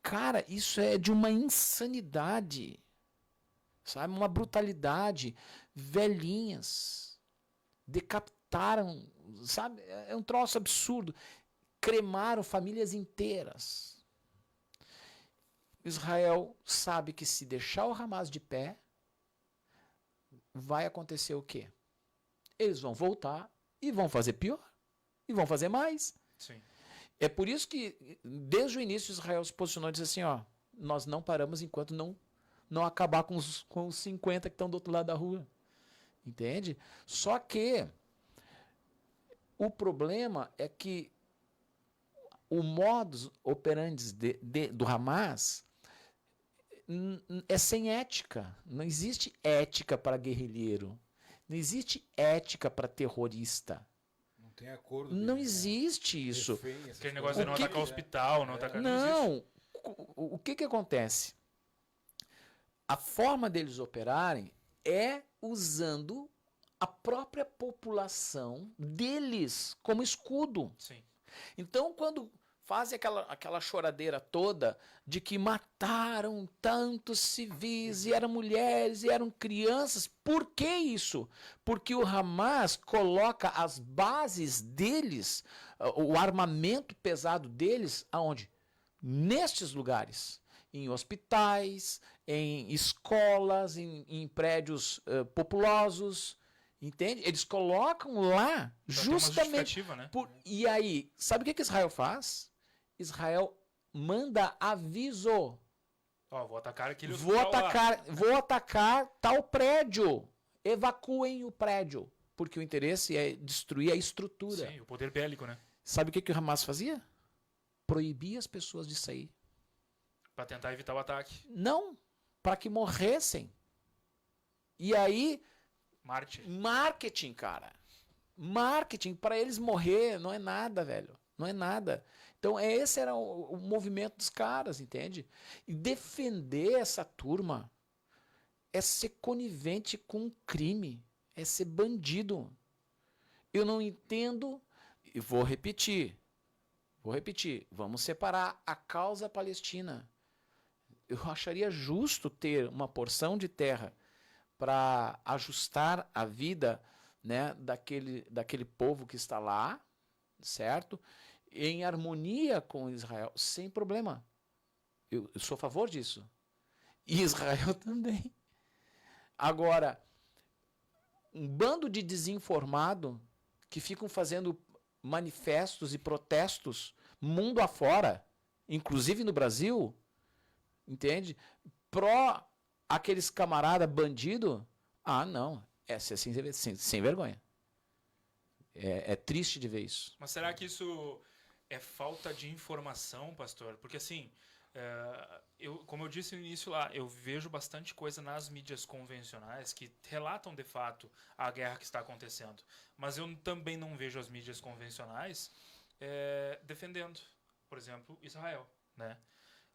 Cara, isso é de uma insanidade, sabe? Uma brutalidade. Velhinhas decapitaram, sabe? É um troço absurdo. Cremaram famílias inteiras. Israel sabe que se deixar o Hamas de pé, vai acontecer o quê? Eles vão voltar e vão fazer pior. E vão fazer mais. Sim. É por isso que, desde o início, Israel se posicionou e disse assim, ó, nós não paramos enquanto não acabar com os 50 que estão do outro lado da rua. Entende? Só que o problema é que o modus operandi do Hamas é sem ética. Não existe ética para guerrilheiro. Não existe ética para terrorista. Não tem acordo. Não existe isso. Aquele negócio de não atacar o hospital, não atacar... Não. O que acontece? A forma deles operarem é usando a própria população deles como escudo. Sim. Então, quando fazem aquela choradeira toda de que mataram tantos civis, e eram mulheres, e eram crianças, por que isso? Porque o Hamas coloca as bases deles, o armamento pesado deles, aonde? Nestes lugares. Em hospitais, em escolas, em prédios populosos. Entende? Eles colocam lá justamente. Né? E aí, sabe o que Israel faz? Israel manda aviso. Ó, vou atacar aquele Vou atacar tal prédio. Evacuem o prédio. Porque o interesse é destruir a estrutura. Sim, o poder bélico, né? Sabe o que o Hamas fazia? Proibia as pessoas de sair. Para tentar evitar o ataque. Não, para que morressem. E aí... Marketing, cara. Marketing, para eles morrer, não é nada, velho. Não é nada. Então, esse era o movimento dos caras, entende? E defender essa turma é ser conivente com um crime. É ser bandido. Eu não entendo, e vou repetir. Vamos separar a causa palestina. Eu acharia justo ter uma porção de terra para ajustar a vida, né, daquele povo que está lá, certo? Em harmonia com Israel, sem problema. Eu sou a favor disso. E Israel também. Agora, um bando de desinformado que ficam fazendo manifestos e protestos mundo afora, inclusive no Brasil, entende? Pró aqueles camarada bandido, não, é sem vergonha. É triste de ver isso. Mas será que isso é falta de informação, pastor? Porque assim, como eu disse no início lá, eu vejo bastante coisa nas mídias convencionais que relatam de fato a guerra que está acontecendo. Mas eu também não vejo as mídias convencionais defendendo, por exemplo, Israel, né?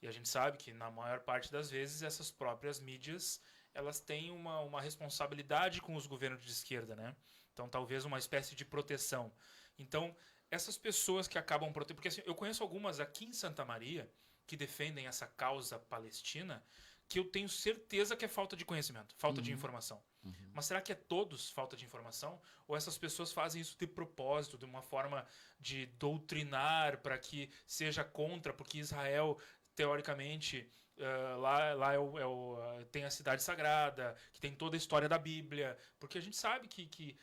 E a gente sabe que, na maior parte das vezes, essas próprias mídias elas têm uma responsabilidade com os governos de esquerda, né? Então, talvez uma espécie de proteção. Então, essas pessoas que acabam protegendo... Porque assim, eu conheço algumas aqui em Santa Maria que defendem essa causa palestina, que eu tenho certeza que é falta de conhecimento, falta de informação. Mas será que é todos falta de informação? Ou essas pessoas fazem isso de propósito, de uma forma de doutrinar para que seja contra, porque Israel... teoricamente, lá tem a cidade sagrada, que tem toda a história da Bíblia, porque a gente sabe que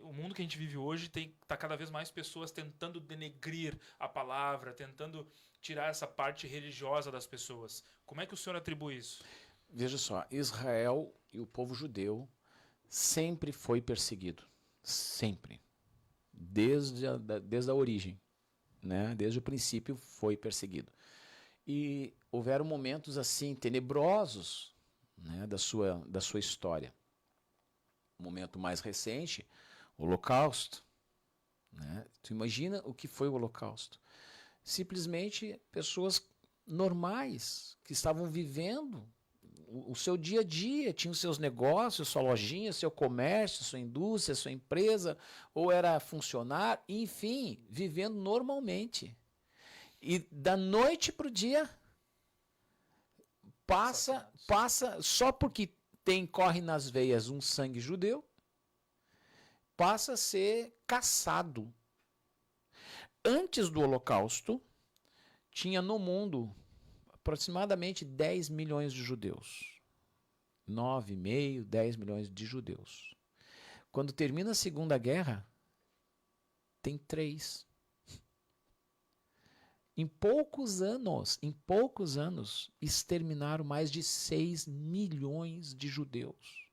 o mundo que a gente vive hoje tá cada vez mais pessoas tentando denegrir a palavra, tentando tirar essa parte religiosa das pessoas. Como é que o senhor atribui isso? Veja só, Israel e o povo judeu sempre foi perseguido. Sempre. Desde a origem. Né? Desde o princípio foi perseguido. E houveram momentos assim tenebrosos, né, da sua história. O momento mais recente, o Holocausto. Né? Tu imagina o que foi o Holocausto? Simplesmente pessoas normais que estavam vivendo o seu dia a dia, tinham seus negócios, sua lojinha, seu comércio, sua indústria, sua empresa, ou era funcionário, enfim, vivendo normalmente. E da noite para o dia, passa só porque corre nas veias um sangue judeu, passa a ser caçado. Antes do Holocausto, tinha no mundo aproximadamente 10 milhões de judeus. 9,5, 10 milhões de judeus. Quando termina a Segunda Guerra, tem 3. Em poucos anos, exterminaram mais de 6 milhões de judeus.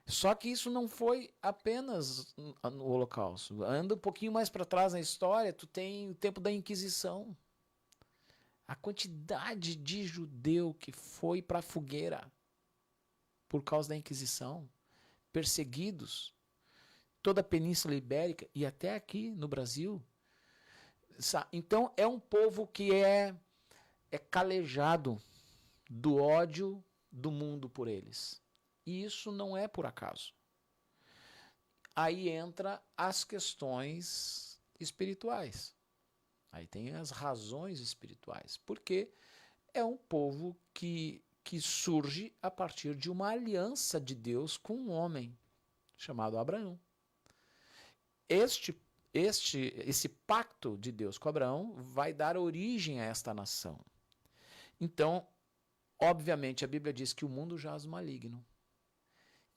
Só que isso não foi apenas no Holocausto. Anda um pouquinho mais para trás na história, tu tem o tempo da Inquisição. A quantidade de judeu que foi para a fogueira por causa da Inquisição, perseguidos, toda a Península Ibérica e até aqui no Brasil. Então é um povo que é calejado do ódio do mundo por eles. E isso não é por acaso. Aí entra as questões espirituais. Aí tem as razões espirituais. Porque é um povo que surge a partir de uma aliança de Deus com um homem chamado Abraão. Esse pacto de Deus com Abraão vai dar origem a esta nação. Então, obviamente, a Bíblia diz que o mundo jaz no maligno.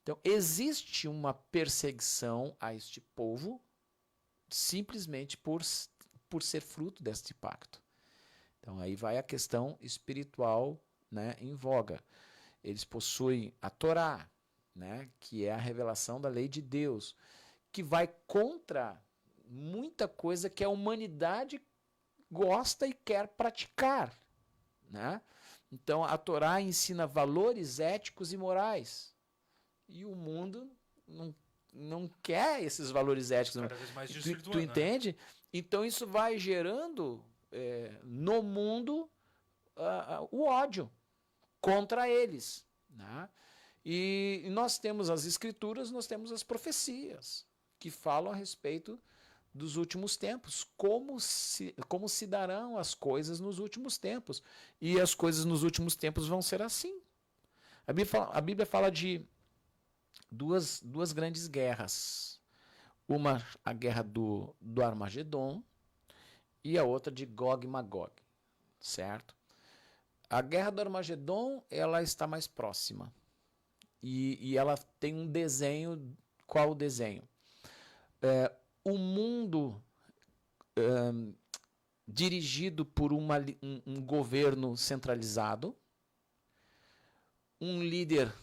Então, existe uma perseguição a este povo simplesmente por ser fruto deste pacto. Então, aí vai a questão espiritual, né, em voga. Eles possuem a Torá, né, que é a revelação da lei de Deus, que vai contra muita coisa que a humanidade gosta e quer praticar, né? Então, a Torá ensina valores éticos e morais. E o mundo não quer esses valores éticos. Cada vez mais Tu entende? Então, isso vai gerando no mundo o ódio contra eles, né? E nós temos as escrituras, nós temos as profecias que falam a respeito dos últimos tempos, como se darão as coisas nos últimos tempos. E as coisas nos últimos tempos vão ser assim. A Bíblia fala de duas grandes guerras. Uma, a guerra do Armagedon, e a outra de Gog e Magog, certo? A guerra do Armagedon, ela está mais próxima. E ela tem um desenho. Qual o desenho? O mundo dirigido por um governo centralizado, um líder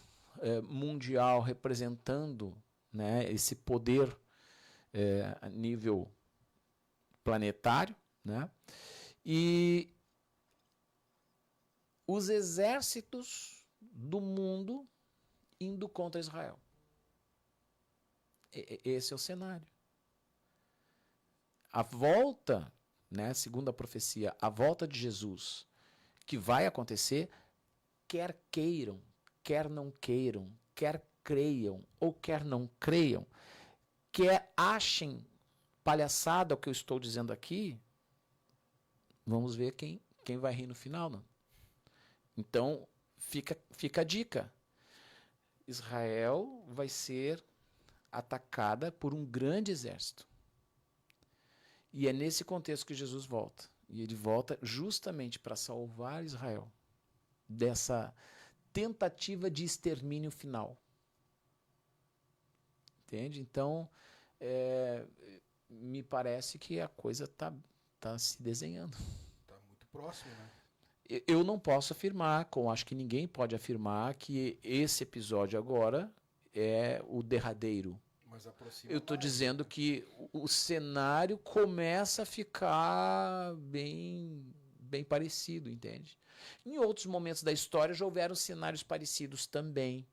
mundial representando, né, esse poder a nível planetário, né, e os exércitos do mundo indo contra Israel. Esse é o cenário. A volta, né, segundo a profecia, a volta de Jesus, que vai acontecer, quer queiram, quer não queiram, quer creiam ou quer não creiam, quer achem palhaçada o que eu estou dizendo aqui, vamos ver quem vai rir no final, não? Então, fica a dica. Israel vai ser atacada por um grande exército. E é nesse contexto que Jesus volta. E ele volta justamente para salvar Israel dessa tentativa de extermínio final. Entende? Então, me parece que a coisa está se desenhando. Está muito próximo, né? Eu não posso afirmar, acho que ninguém pode afirmar, que esse episódio agora é o derradeiro. Mas aproxima Eu estou mais, dizendo né? que o cenário começa a ficar bem parecido, entende? Em outros momentos da história já houveram cenários parecidos também.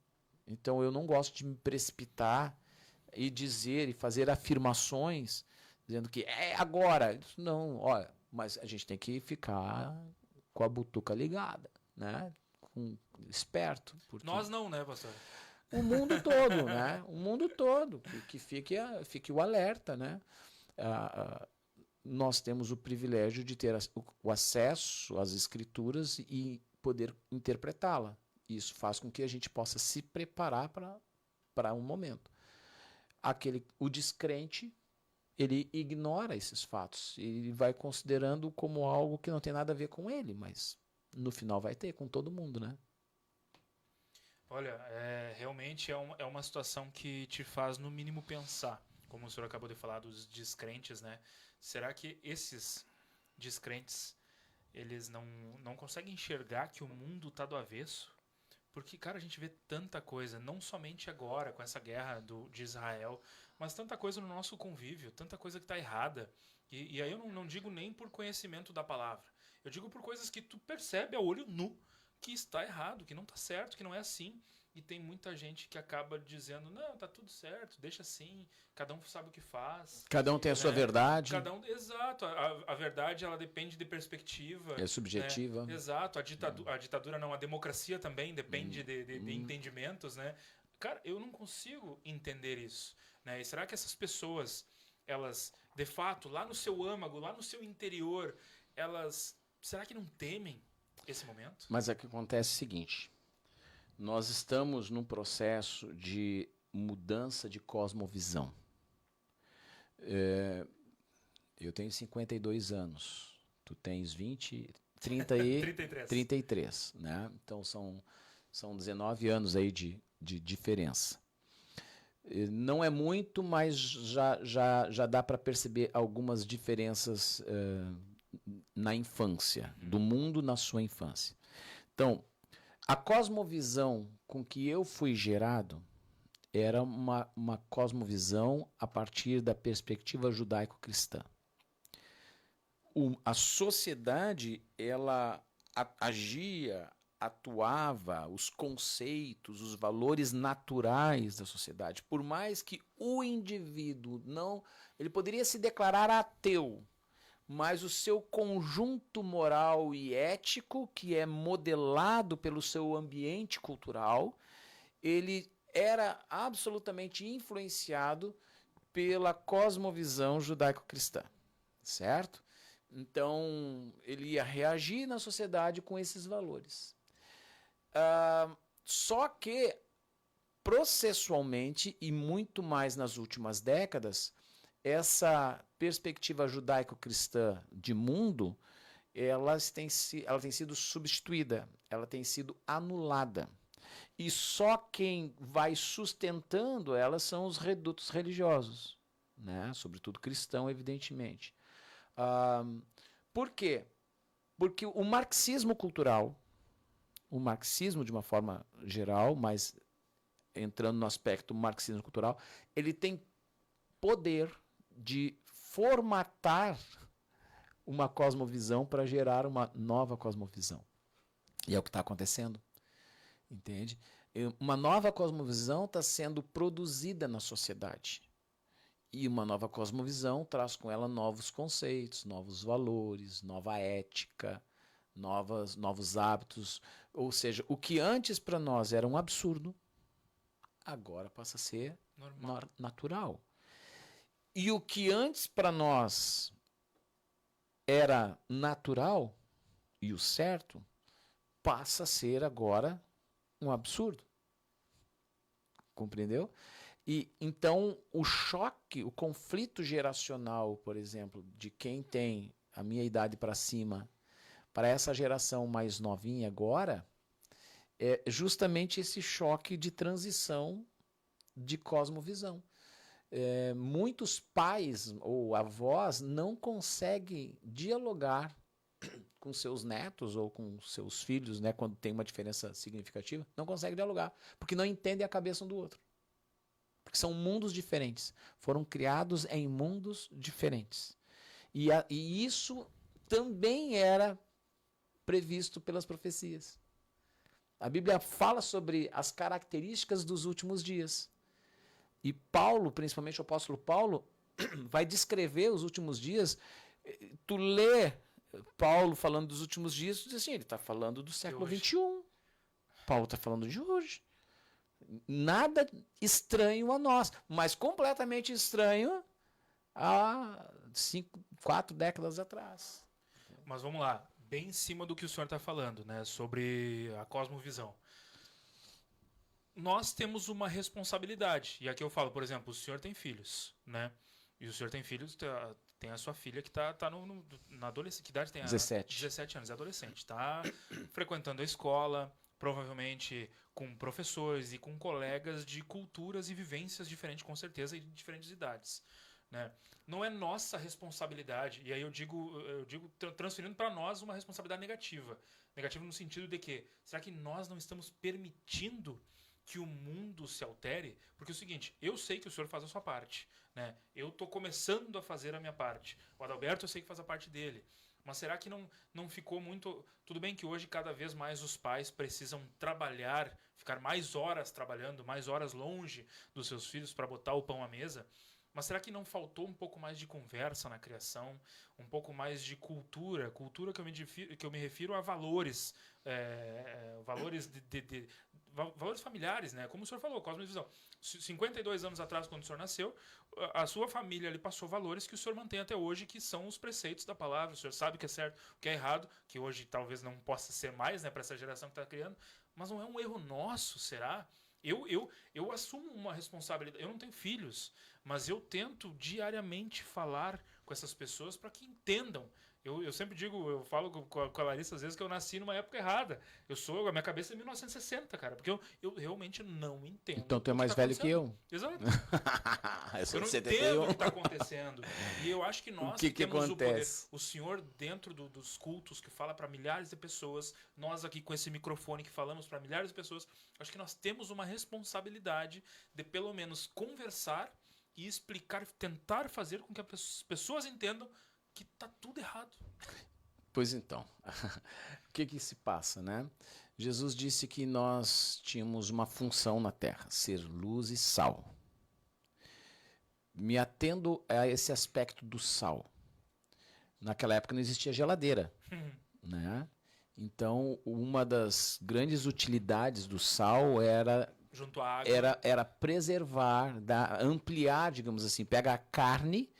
Então eu não gosto de me precipitar e dizer e fazer afirmações dizendo que é agora. Não, olha, mas a gente tem que ficar com a butuca ligada, né? Esperto. Porque Nós não, né, pastor? o mundo todo, né? O mundo todo, que fique o alerta, né? Nós temos o privilégio de ter o acesso às escrituras e poder interpretá-la. Isso faz com que a gente possa se preparar para um momento. O descrente ele ignora esses fatos. Ele vai considerando como algo que não tem nada a ver com ele, mas no final vai ter com todo mundo, né? Olha, realmente é uma situação que te faz, no mínimo, pensar. Como o senhor acabou de falar dos descrentes, né? Será que esses descrentes, eles não conseguem enxergar que o mundo está do avesso? Porque, cara, a gente vê tanta coisa, não somente agora, com essa guerra de Israel, mas tanta coisa no nosso convívio, tanta coisa que está errada. E aí eu não digo nem por conhecimento da palavra. Eu digo por coisas que tu percebe a olho nu que está errado, que não está certo, que não é assim. E tem muita gente que acaba dizendo, não, tá tudo certo, deixa assim, cada um sabe o que faz. Cada um tem a sua verdade. Exato, a verdade ela depende de perspectiva. É subjetiva. Exato, a ditadura não, a democracia também depende de entendimentos, né? Cara, eu não consigo entender isso, né? E será que essas pessoas, elas, de fato, lá no seu âmago, lá no seu interior, será que não temem esse momento? Mas o que acontece é o seguinte, nós estamos num processo de mudança de cosmovisão. Eu tenho 52 anos, tu tens 33, né? Então são 19 anos aí de diferença. Não é muito, mas já dá para perceber algumas diferenças na infância, do mundo na sua infância. Então, a cosmovisão com que eu fui gerado era uma cosmovisão a partir da perspectiva judaico-cristã. A sociedade, ela agia, atuava, os conceitos, os valores naturais da sociedade. Por mais que o indivíduo ele poderia se declarar ateu, mas o seu conjunto moral e ético, que é modelado pelo seu ambiente cultural, ele era absolutamente influenciado pela cosmovisão judaico-cristã, certo? Então, ele ia reagir na sociedade com esses valores. Só que, processualmente, e muito mais nas últimas décadas, essa perspectiva judaico-cristã de mundo, ela tem sido substituída, ela tem sido anulada. E só quem vai sustentando ela são os redutos religiosos, né? Sobretudo cristão, evidentemente. Por quê? Porque o marxismo cultural, o marxismo de uma forma geral, mas entrando no aspecto marxismo cultural, ele tem poder de formatar uma cosmovisão para gerar uma nova cosmovisão. E é o que está acontecendo. Entende? Uma nova cosmovisão está sendo produzida na sociedade. E uma nova cosmovisão traz com ela novos conceitos, novos valores, nova ética, novos hábitos. Ou seja, o que antes para nós era um absurdo, agora passa a ser natural. E o que antes para nós era natural e o certo, passa a ser agora um absurdo. Compreendeu? E então o choque, o conflito geracional, por exemplo, de quem tem a minha idade para cima, para essa geração mais novinha agora, é justamente esse choque de transição de cosmovisão. Muitos pais ou avós não conseguem dialogar com seus netos ou com seus filhos, né, quando tem uma diferença significativa, não conseguem dialogar, porque não entendem a cabeça um do outro. Porque são mundos diferentes. Foram criados em mundos diferentes. E isso também era previsto pelas profecias. A Bíblia fala sobre as características dos últimos dias. E Paulo, principalmente o apóstolo Paulo, vai descrever os últimos dias. Tu lê Paulo falando dos últimos dias, tu diz assim, ele está falando do século XXI. Paulo está falando de hoje. Nada estranho a nós, mas completamente estranho há 4 décadas atrás. Mas vamos lá, bem em cima do que o senhor está falando, né, sobre a cosmovisão. Nós temos uma responsabilidade, e aqui eu falo, por exemplo, o senhor tem filhos, né? E o senhor tem filhos, tem a sua filha que tá na adolescência. Que idade tem? 17. 17 anos, é adolescente. Está frequentando a escola, provavelmente com professores e com colegas de culturas e vivências diferentes, com certeza, e de diferentes idades. Né? Não é nossa responsabilidade, e aí eu digo transferindo para nós uma responsabilidade negativa. Negativa no sentido de que, será que nós não estamos permitindo que o mundo se altere? Porque é o seguinte, eu sei que o senhor faz a sua parte, né? Eu estou começando a fazer a minha parte. O Adalberto eu sei que faz a parte dele. Mas será que não ficou muito... Tudo bem que hoje cada vez mais os pais precisam trabalhar, ficar mais horas trabalhando, mais horas longe dos seus filhos para botar o pão à mesa. Mas será que não faltou um pouco mais de conversa na criação, um pouco mais de cultura? Cultura que eu me refiro a valores, valores valores familiares, né? Como o senhor falou, cosmovisão. 52 anos atrás, quando o senhor nasceu, a sua família ali passou valores que o senhor mantém até hoje, que são os preceitos da palavra. O senhor sabe o que é certo, o que é errado, que hoje talvez não possa ser mais, né, para essa geração que está criando, mas não é um erro nosso, será? Eu assumo uma responsabilidade. Eu não tenho filhos, mas eu tento diariamente falar com essas pessoas para que entendam. Eu sempre digo, eu falo com a Larissa às vezes que eu nasci numa época errada. A minha cabeça é 1960, cara, porque eu realmente não entendo. Então tu é mais velho que eu. Exato. Eu não entendo o que está acontecendo. E eu acho que nós que temos o poder. acontece? O senhor dentro dos cultos que fala para milhares de pessoas, nós aqui com esse microfone que falamos para milhares de pessoas, acho que nós temos uma responsabilidade de pelo menos conversar e explicar, tentar fazer com que as pessoas entendam que tá tudo errado. Pois então, o que se passa, né? Jesus disse que nós tínhamos uma função na terra, ser luz e sal. Me atendo a esse aspecto do sal. Naquela época não existia geladeira, né? Então, uma das grandes utilidades do sal era junto à água, era preservar, ampliar, digamos assim, pega a carne,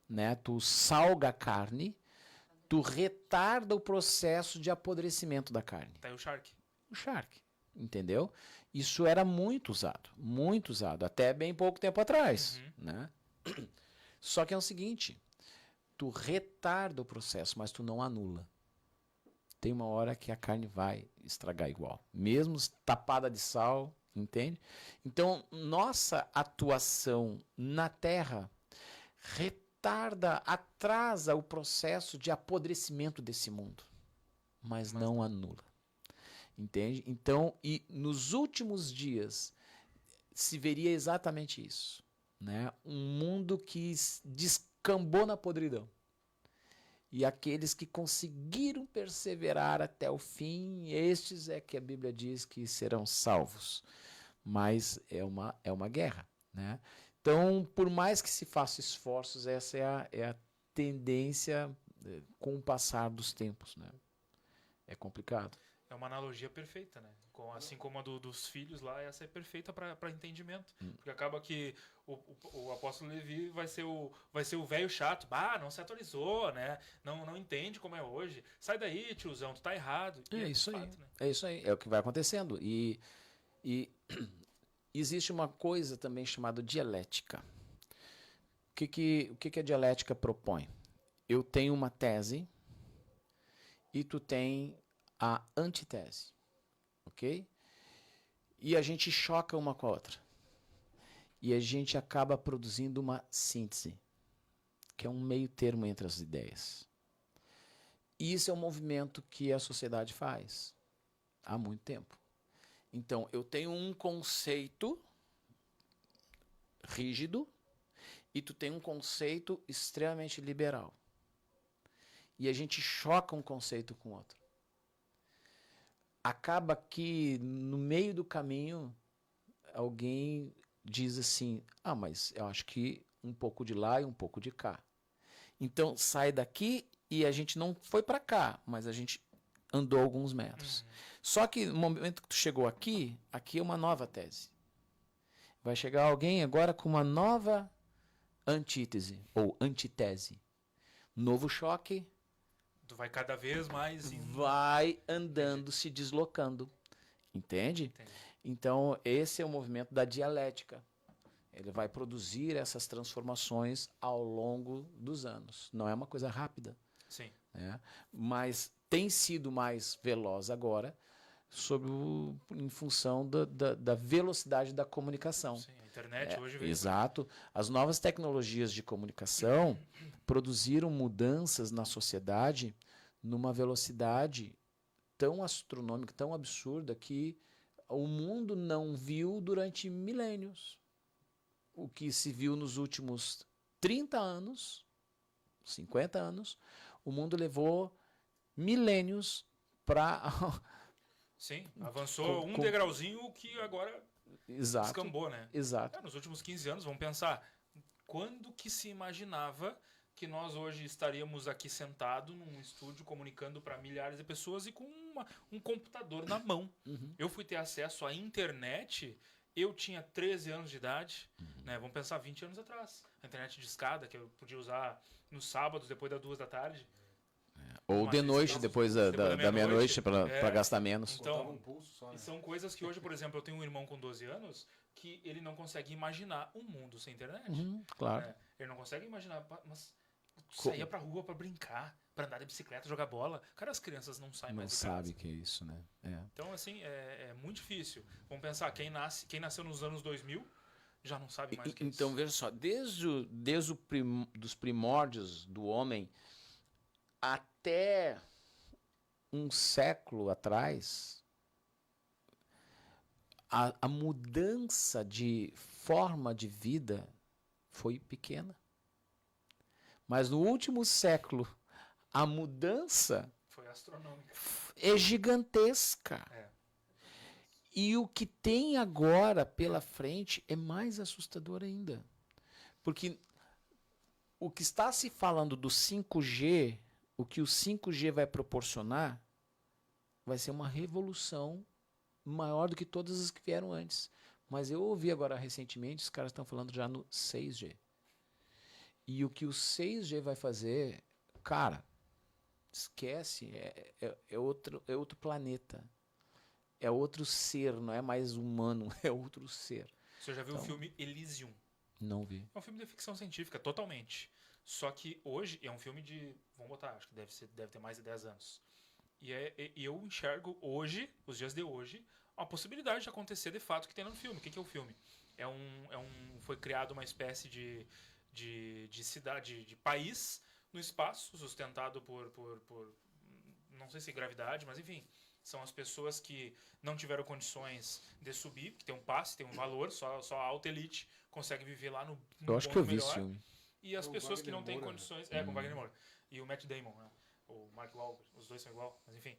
né? Tu salga a carne, tu retarda o processo de apodrecimento da carne. Tá aí o charque. O charque, entendeu? Isso era muito usado, até bem pouco tempo atrás, né? Só que é o seguinte, tu retarda o processo, mas tu não anula. Tem uma hora que a carne vai estragar igual, mesmo tapada de sal, entende? Então, nossa atuação na terra atrasa o processo de apodrecimento desse mundo, mas não anula. Entende? Então, e nos últimos dias se veria exatamente isso, né? Um mundo que descambou na podridão. E aqueles que conseguiram perseverar até o fim, estes é que a Bíblia diz que serão salvos. Mas é uma guerra, né? Então, por mais que se faça esforços, essa é a tendência com o passar dos tempos, né? É complicado. É uma analogia perfeita, né? Assim como a dos filhos lá, essa é perfeita para entendimento. Porque acaba que o apóstolo Levi vai ser o velho chato. Não se atualizou, né? Não entende como é hoje. Sai daí, tiozão, tu tá errado. É isso aí. Né? É isso aí. É o que vai acontecendo. E existe uma coisa também chamada dialética. O que a dialética propõe? Eu tenho uma tese e tu tem a antitese, ok? E a gente choca uma com a outra. E a gente acaba produzindo uma síntese, que é um meio termo entre as ideias. E isso é um movimento que a sociedade faz há muito tempo. Então, eu tenho um conceito rígido e tu tem um conceito extremamente liberal. E a gente choca um conceito com o outro. Acaba que, no meio do caminho, alguém diz assim, mas eu acho que um pouco de lá e um pouco de cá. Então, sai daqui e a gente não foi para cá, mas a gente andou alguns metros. Só que no momento que tu chegou aqui é uma nova tese. Vai chegar alguém agora com uma nova antítese ou antitese. Novo choque. Tu vai cada vez mais... Vai andando, se deslocando. Entende? Entendi. Então, esse é o movimento da dialética. Ele vai produzir essas transformações ao longo dos anos. Não é uma coisa rápida, Sim. né? Mas tem sido mais veloz agora em função da velocidade da comunicação. Sim, a internet hoje veio. Exato. As novas tecnologias de comunicação produziram mudanças na sociedade numa velocidade tão astronômica, tão absurda, que o mundo não viu durante milênios. O que se viu nos últimos 30 anos, 50 anos, o mundo levou milênios para... Sim, avançou um degrauzinho que agora Exato. descambou, né? Exato. Nos últimos 15 anos, vamos pensar, quando que se imaginava que nós hoje estaríamos aqui sentados num estúdio comunicando para milhares de pessoas e com um computador na mão. Eu fui ter acesso à internet, eu tinha 13 anos de idade, né? Vamos pensar 20 anos atrás. A internet de escada, que eu podia usar nos sábados, depois das 2 da tarde. Ou de noite, depois da meia-noite, para gastar menos. Então, e são coisas que hoje, por exemplo, eu tenho um irmão com 12 anos que ele não consegue imaginar um mundo sem internet. Claro. Ele não consegue imaginar, mas saía pra rua pra brincar, pra andar de bicicleta, jogar bola. Cara, as crianças não saem mais de casa. Não sabe que é isso, né? Então, assim, é muito difícil. Vamos pensar, quem nasceu nos anos 2000 já não sabe mais o que é Então, isso. veja só, desde dos primórdios do homem até um século atrás, a mudança de forma de vida foi pequena. Mas no último século, a mudança Foi astronômica. é gigantesca. E o que tem agora pela frente é mais assustador ainda. Porque o que está se falando do 5G, o que o 5G vai proporcionar, vai ser uma revolução maior do que todas as que vieram antes. Mas eu ouvi agora recentemente, os caras estão falando já no 6G. E o que o 6G vai fazer, cara, esquece, é outro planeta. É outro ser, não é mais humano, é outro ser. Você já viu o filme Elysium? Não vi. É um filme de ficção científica, totalmente. Só que hoje é um filme de, vamos botar, acho que deve ter mais de 10 anos. E eu enxergo hoje, os dias de hoje, a possibilidade de acontecer de fato o que tem no filme. O que é o filme? Foi criado uma espécie de cidade, de país no espaço, sustentado por não sei se gravidade, mas enfim, são as pessoas que não tiveram condições de subir, que tem um passe, tem um valor, só a alta elite consegue viver lá no Eu acho que eu vi esse filme. E as pessoas que não têm Moura, condições... com o Wagner Moura. E o Matt Damon, né? O Mark Wahlberg. Os dois são igual, mas enfim.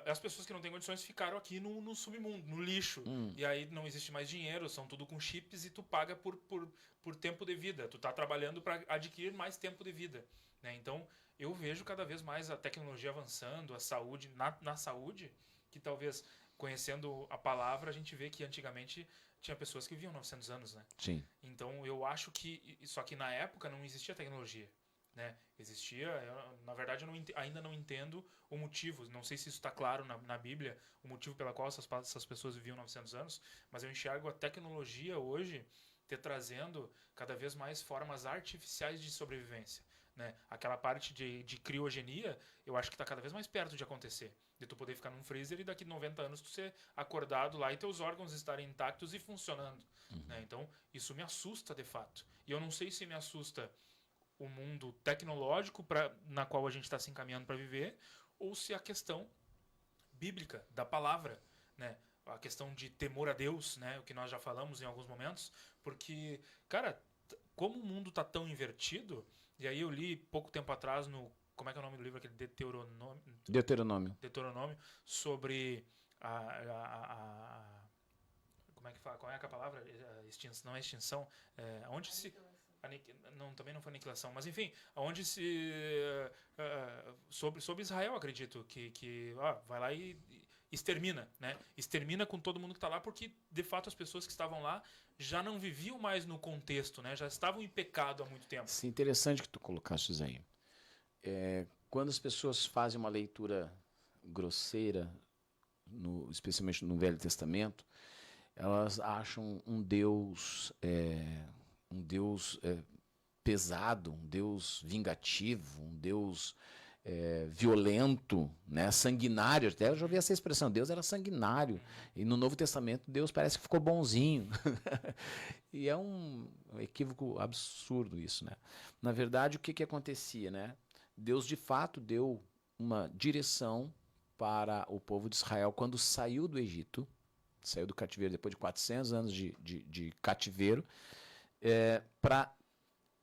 As pessoas que não têm condições ficaram aqui no submundo, no lixo. E aí não existe mais dinheiro, são tudo com chips e tu paga por tempo de vida. Tu tá trabalhando para adquirir mais tempo de vida. Né? Então, eu vejo cada vez mais a tecnologia avançando, a saúde, na saúde, que talvez, conhecendo a palavra, a gente vê que antigamente tinha pessoas que viviam 900 anos, né? Sim. Então, eu acho que... Só que na época não existia tecnologia. Né? Existia, na verdade eu ainda não entendo o motivo, não sei se isso está claro na Bíblia, o motivo pela qual essas pessoas viviam 900 anos, mas eu enxergo a tecnologia hoje trazendo cada vez mais formas artificiais de sobrevivência. Né? Aquela parte de criogenia, eu acho que está cada vez mais perto de acontecer, de tu poder ficar num freezer e daqui 90 anos tu ser acordado lá e teus órgãos estarem intactos e funcionando. Né? Então, isso me assusta de fato. E eu não sei se me assusta o mundo tecnológico na qual a gente está se encaminhando para viver, ou se a questão bíblica, da palavra, né? A questão de temor a Deus, né? O que nós já falamos em alguns momentos, porque, cara, como o mundo está tão invertido, e aí eu li pouco tempo atrás como é que é o nome do livro, aquele Deuteronômio, sobre como é que fala? Qual é a palavra? Não é extinção, onde se... também não foi aniquilação, mas enfim, onde se sobre Israel, acredito que vai lá e extermina, né? Extermina com todo mundo que está lá, porque de fato as pessoas que estavam lá já não viviam mais no contexto, né? Já estavam em pecado há muito tempo. Sim, interessante que tu colocaste isso aí. Quando as pessoas fazem uma leitura grosseira, especialmente no Velho Testamento, elas acham um Deus pesado, um Deus vingativo, um Deus violento, né? Sanguinário. Até eu já ouvi essa expressão, Deus era sanguinário. E no Novo Testamento Deus parece que ficou bonzinho. E é um equívoco absurdo isso, né? Na verdade, o que acontecia, né? Deus de fato deu uma direção para o povo de Israel quando saiu do Egito, saiu do cativeiro depois de 400 anos de cativeiro, para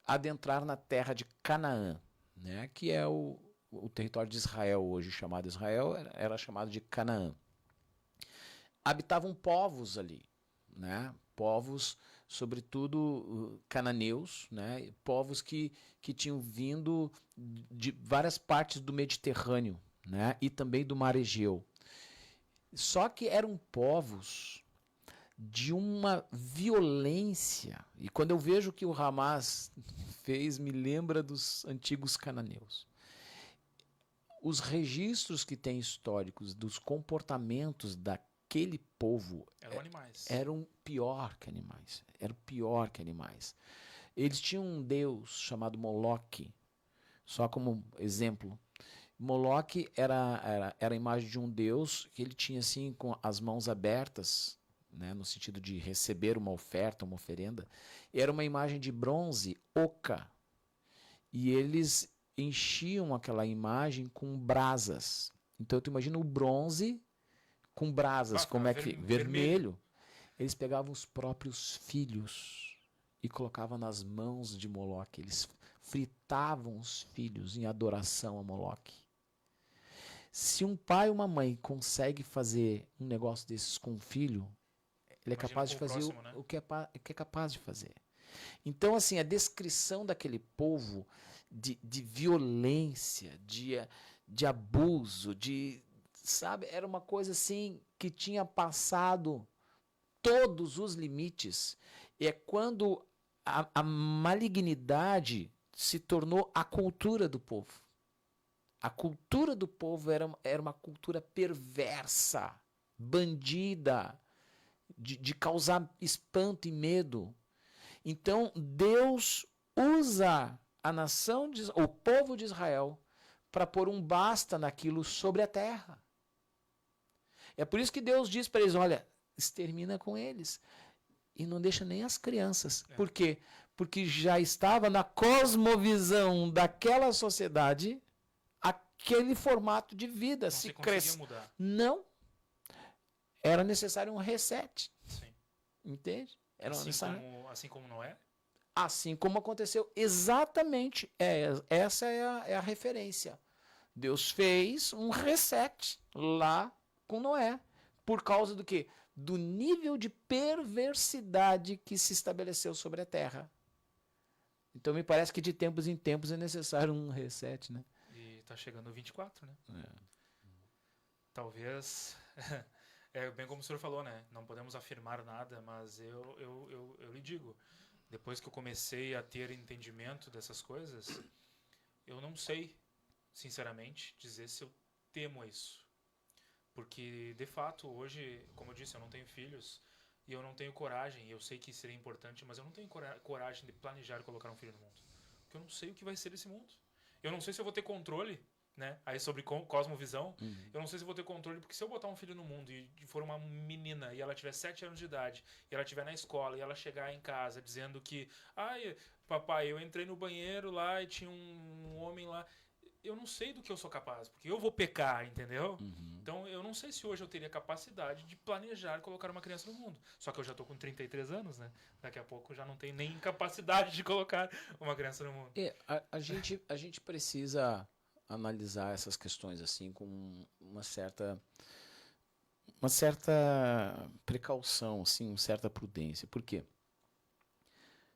adentrar na terra de Canaã, né? Que é o território de Israel hoje, chamado Israel, era chamado de Canaã. Habitavam povos ali, né? Povos, sobretudo cananeus, né? Povos que tinham vindo de várias partes do Mediterrâneo, né? E também do Mar Egeu. Só que eram povos de uma violência. E quando eu vejo o que o Hamas fez, me lembra dos antigos cananeus. Os registros que tem históricos dos comportamentos daquele povo Eram animais. eram pior que animais. Eram pior que animais. Eles tinham um deus chamado Moloque, só como exemplo. Moloque era a imagem de um deus que ele tinha assim com as mãos abertas, né, no sentido de receber uma oferta, uma oferenda. Era uma imagem de bronze oca. E eles enchiam aquela imagem com brasas. Então tu imagina o bronze com brasas, como é que vermelho. Eles pegavam os próprios filhos e colocavam nas mãos de Moloque. Eles fritavam os filhos em adoração a Moloque. Se um pai ou uma mãe consegue fazer um negócio desses com um filho, ele é capaz de fazer o que é capaz de fazer. Então, assim, a descrição daquele povo de violência, de abuso, sabe, era uma coisa assim que tinha passado todos os limites. É quando a malignidade se tornou a cultura do povo. A cultura do povo era uma cultura perversa, bandida, de causar espanto e medo. Então, Deus usa a nação, o povo de Israel, para pôr um basta naquilo sobre a terra. É por isso que Deus diz para eles, olha, extermina com eles. E não deixa nem as crianças. Por quê? Porque já estava na cosmovisão daquela sociedade aquele formato de vida. Se conseguia mudar. Não. Era necessário um reset. Sim. Entende? Era Assim como Noé? Assim como aconteceu. Exatamente. Essa é a referência. Deus fez um reset lá com Noé. Por causa do quê? Do nível de perversidade que se estabeleceu sobre a terra. Então me parece que de tempos em tempos é necessário um reset, né? E tá chegando o 24, né? Talvez... É bem como o senhor falou, né? Não podemos afirmar nada, mas eu lhe digo, depois que eu comecei a ter entendimento dessas coisas, eu não sei, sinceramente, dizer se eu temo isso. Porque, de fato, hoje, como eu disse, eu não tenho filhos e eu não tenho coragem. Eu sei que seria importante, mas eu não tenho coragem de planejar colocar um filho no mundo. Porque eu não sei o que vai ser esse mundo. Eu não sei se eu vou ter controle, né? Aí sobre cosmovisão, eu não sei se eu vou ter controle, porque se eu botar um filho no mundo e for uma menina e ela tiver 7 anos de idade, e ela estiver na escola e ela chegar em casa dizendo que, ai, papai, eu entrei no banheiro lá e tinha um homem lá, eu não sei do que eu sou capaz, porque eu vou pecar, entendeu? Então eu não sei se hoje eu teria capacidade de planejar colocar uma criança no mundo. Só que eu já tô com 33 anos, né? Daqui a pouco eu já não tenho nem capacidade de colocar uma criança no mundo. A gente precisa analisar essas questões assim com uma certa precaução, assim, uma certa prudência. Por quê?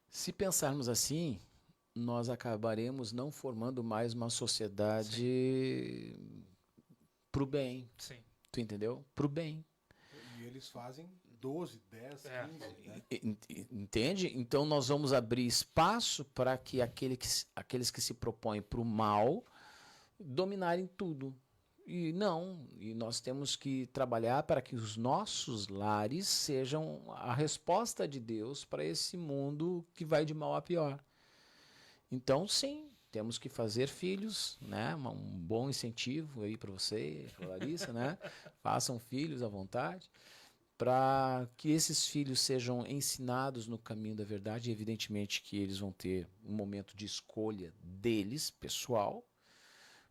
Se pensarmos assim, nós acabaremos não formando mais uma sociedade pro bem. Sim. Tu entendeu? Pro bem. E eles fazem 12, 10, 15, né? Entende? Então nós vamos abrir espaço para que aqueles que se propõem para o mal dominarem tudo. E nós temos que trabalhar para que os nossos lares sejam a resposta de Deus para esse mundo que vai de mal a pior. Então, sim, temos que fazer filhos, né? Um bom incentivo aí para você, pra Larissa, né? Façam filhos à vontade, para que esses filhos sejam ensinados no caminho da verdade. E evidentemente que eles vão ter um momento de escolha deles, pessoal,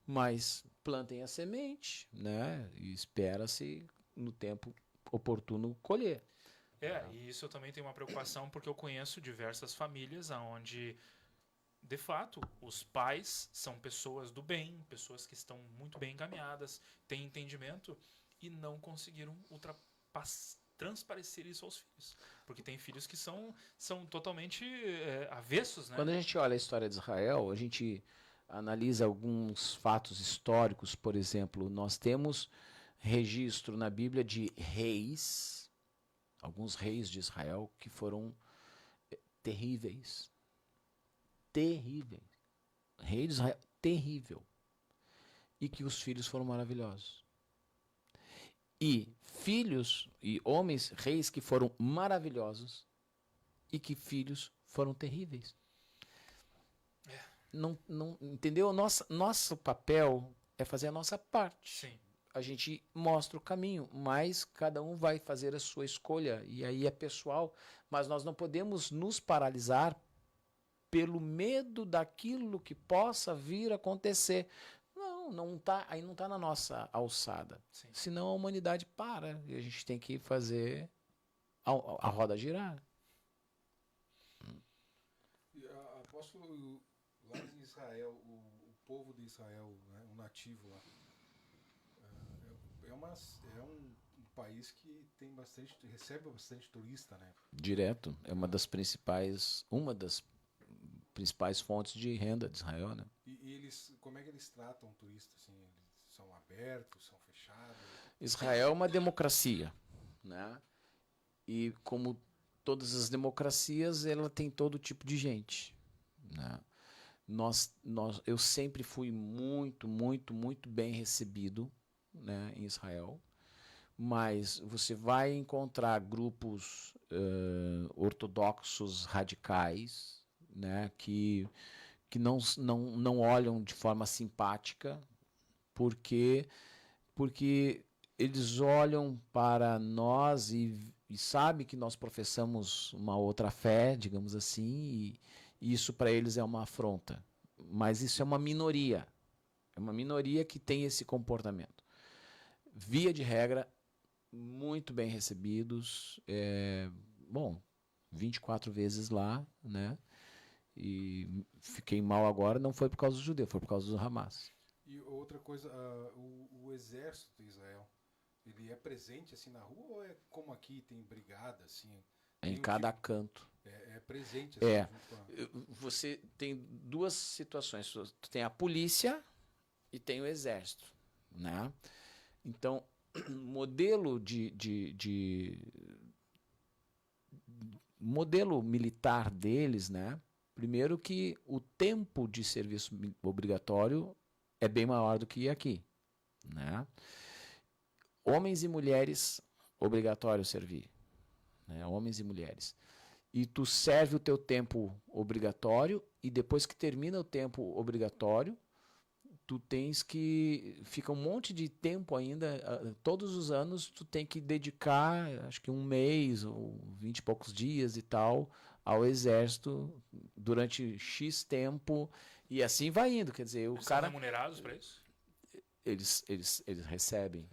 mas plantem a semente, né? E espera-se no tempo oportuno colher. E isso eu também tenho uma preocupação, porque eu conheço diversas famílias onde, de fato, os pais são pessoas do bem, pessoas que estão muito bem encaminhadas, têm entendimento e não conseguiram transparecer isso aos filhos. Porque tem filhos que são totalmente avessos, né? Quando a gente olha a história de Israel, a gente analisa alguns fatos históricos. Por exemplo, nós temos registro na Bíblia de reis, alguns reis de Israel que foram terríveis. Terríveis. Rei de Israel, terrível. E que os filhos foram maravilhosos. E filhos e homens, reis que foram maravilhosos e que filhos foram terríveis. Não, entendeu? Nosso papel é fazer a nossa parte. Sim. A gente mostra o caminho, mas cada um vai fazer a sua escolha, e aí é pessoal. Mas nós não podemos nos paralisar pelo medo daquilo que possa vir a acontecer. Aí não está na nossa alçada. Sim. Senão a humanidade para, e a gente tem que fazer a roda girar. Apóstolo, lá em Israel, o povo de Israel, né, o nativo lá, é um país que recebe bastante turista, né? Direto. É uma das principais fontes de renda de Israel, né? E eles, como é que eles tratam o turista? Assim, eles são abertos, são fechados? Israel é uma democracia, né? E como todas as democracias, ela tem todo tipo de gente, né? Eu sempre fui muito, muito, muito bem recebido, né, em Israel, mas você vai encontrar grupos ortodoxos radicais, né, que não olham de forma simpática, porque eles olham para nós e sabem que nós professamos uma outra fé, digamos assim, e isso para eles é uma afronta. Mas isso é uma minoria. É uma minoria que tem esse comportamento. Via de regra, muito bem recebidos. 24 vezes lá, né? E fiquei mal agora, não foi por causa do judeu, foi por causa do Hamas. E outra coisa, o exército de Israel, ele é presente assim na rua ou é como aqui, tem brigada assim? Em cada canto. É presente assim? Você tem duas situações. Tu tem a polícia e tem o exército, né? Então, modelo modelo militar deles, né? Primeiro que o tempo de serviço obrigatório é bem maior do que aqui, né? Homens e mulheres, obrigatório servir, né? Homens e mulheres. E tu serve o teu tempo obrigatório e depois que termina o tempo obrigatório, tu tens que... Fica um monte de tempo ainda, todos os anos tu tem que dedicar, acho que 1 mês ou 20 e poucos dias e tal, ao exército durante X tempo, e assim vai indo, quer dizer, Eles são remunerados para isso? Eles recebem,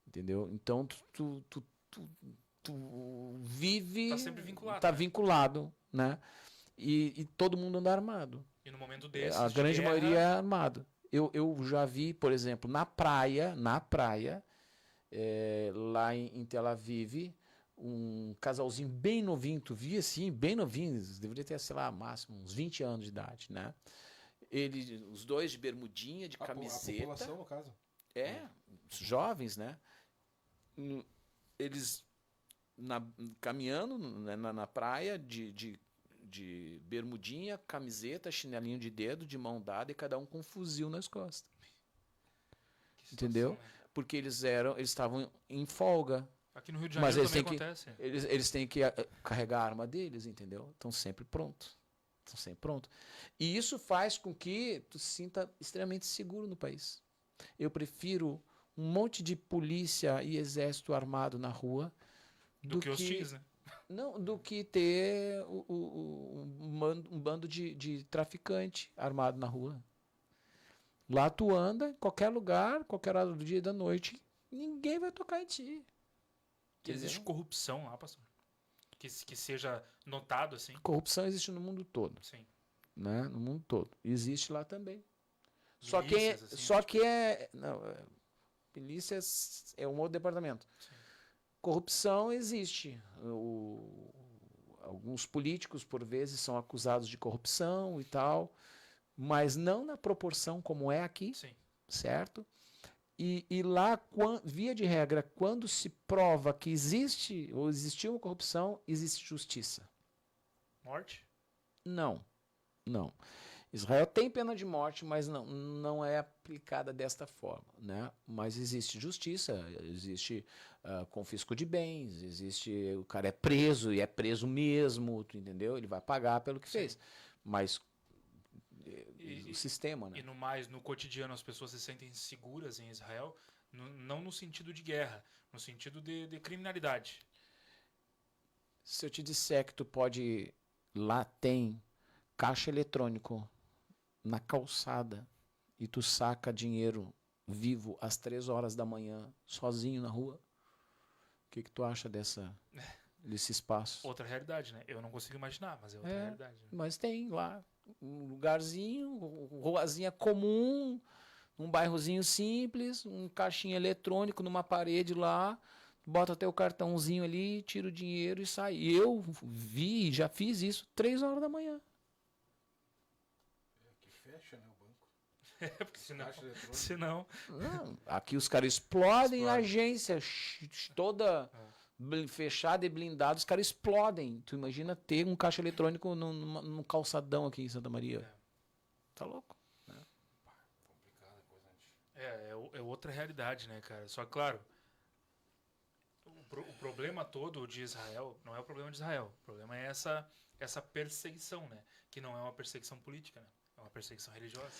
entendeu? Então tu vive... Tá sempre vinculado. Tá né? vinculado, né? E todo mundo anda armado. E no momento desses, A grande maioria é armado. Eu já vi, por exemplo, na praia, lá em Tel Aviv, um casalzinho bem novinho, tu via assim, bem novinhos, deveria ter, sei lá, máximo uns 20 anos de idade, né? Os dois de bermudinha, de camiseta. A população, no caso. Os jovens, né? Eles caminhando na praia de bermudinha, camiseta, chinelinho de dedo, de mão dada e cada um com um fuzil nas costas. entendeu? Situação, né? Porque eles estavam em folga. Aqui no Rio de Mas Janeiro eles também têm acontece. Eles têm que carregar a arma deles, entendeu? Estão sempre prontos. Estão sempre prontos. E isso faz com que tu se sinta extremamente seguro no país. Eu prefiro um monte de polícia e exército armado na rua Do que hostis, né? não, do que ter um bando de traficante armado na rua. Lá tu anda, em qualquer lugar, qualquer hora do dia e da noite, ninguém vai tocar em ti. Que existe corrupção lá, pastor. Que seja notado, assim. Corrupção existe no mundo todo, Sim. né? No mundo todo. Existe lá também. Milícias, assim, Só tipo. que milícias é um outro departamento. Sim. Corrupção existe. Alguns políticos, por vezes, são acusados de corrupção e tal, mas não na proporção como é aqui, Sim. certo? E lá, via de regra, quando se prova que existe ou existiu uma corrupção, existe justiça. Morte? Não. Israel tem pena de morte, mas não é aplicada desta forma, né? Mas existe justiça, existe confisco de bens, o cara é preso e é preso mesmo, tu entendeu? Ele vai pagar pelo que fez. Mas o sistema, né? E no cotidiano as pessoas se sentem seguras em Israel, não no sentido de guerra, no sentido de criminalidade. Se eu te disser que tu pode... Lá tem caixa eletrônico na calçada e tu saca dinheiro vivo às 3 horas da manhã, sozinho na rua, o que tu acha desse espaço? Outra realidade, né? Eu não consigo imaginar, mas é outra realidade. Né? Mas tem lá um lugarzinho, ruazinha comum, um bairrozinho simples, um caixinha eletrônico numa parede lá, bota teu cartãozinho ali, tira o dinheiro e sai. E eu já fiz isso 3 horas da manhã. Que fecha, né, o banco. Porque senão, Caixa eletrônica. senão Não, aqui os caras explodem a agência toda fechada e blindada, os caras explodem. Tu imagina ter um caixa eletrônico num calçadão aqui em Santa Maria. Tá louco? Complicada a coisa antes. é outra realidade, né, cara? Só que, claro, o problema todo de Israel não é o problema de Israel. O problema é essa perseguição, né? Que não é uma perseguição política, né? É uma perseguição religiosa.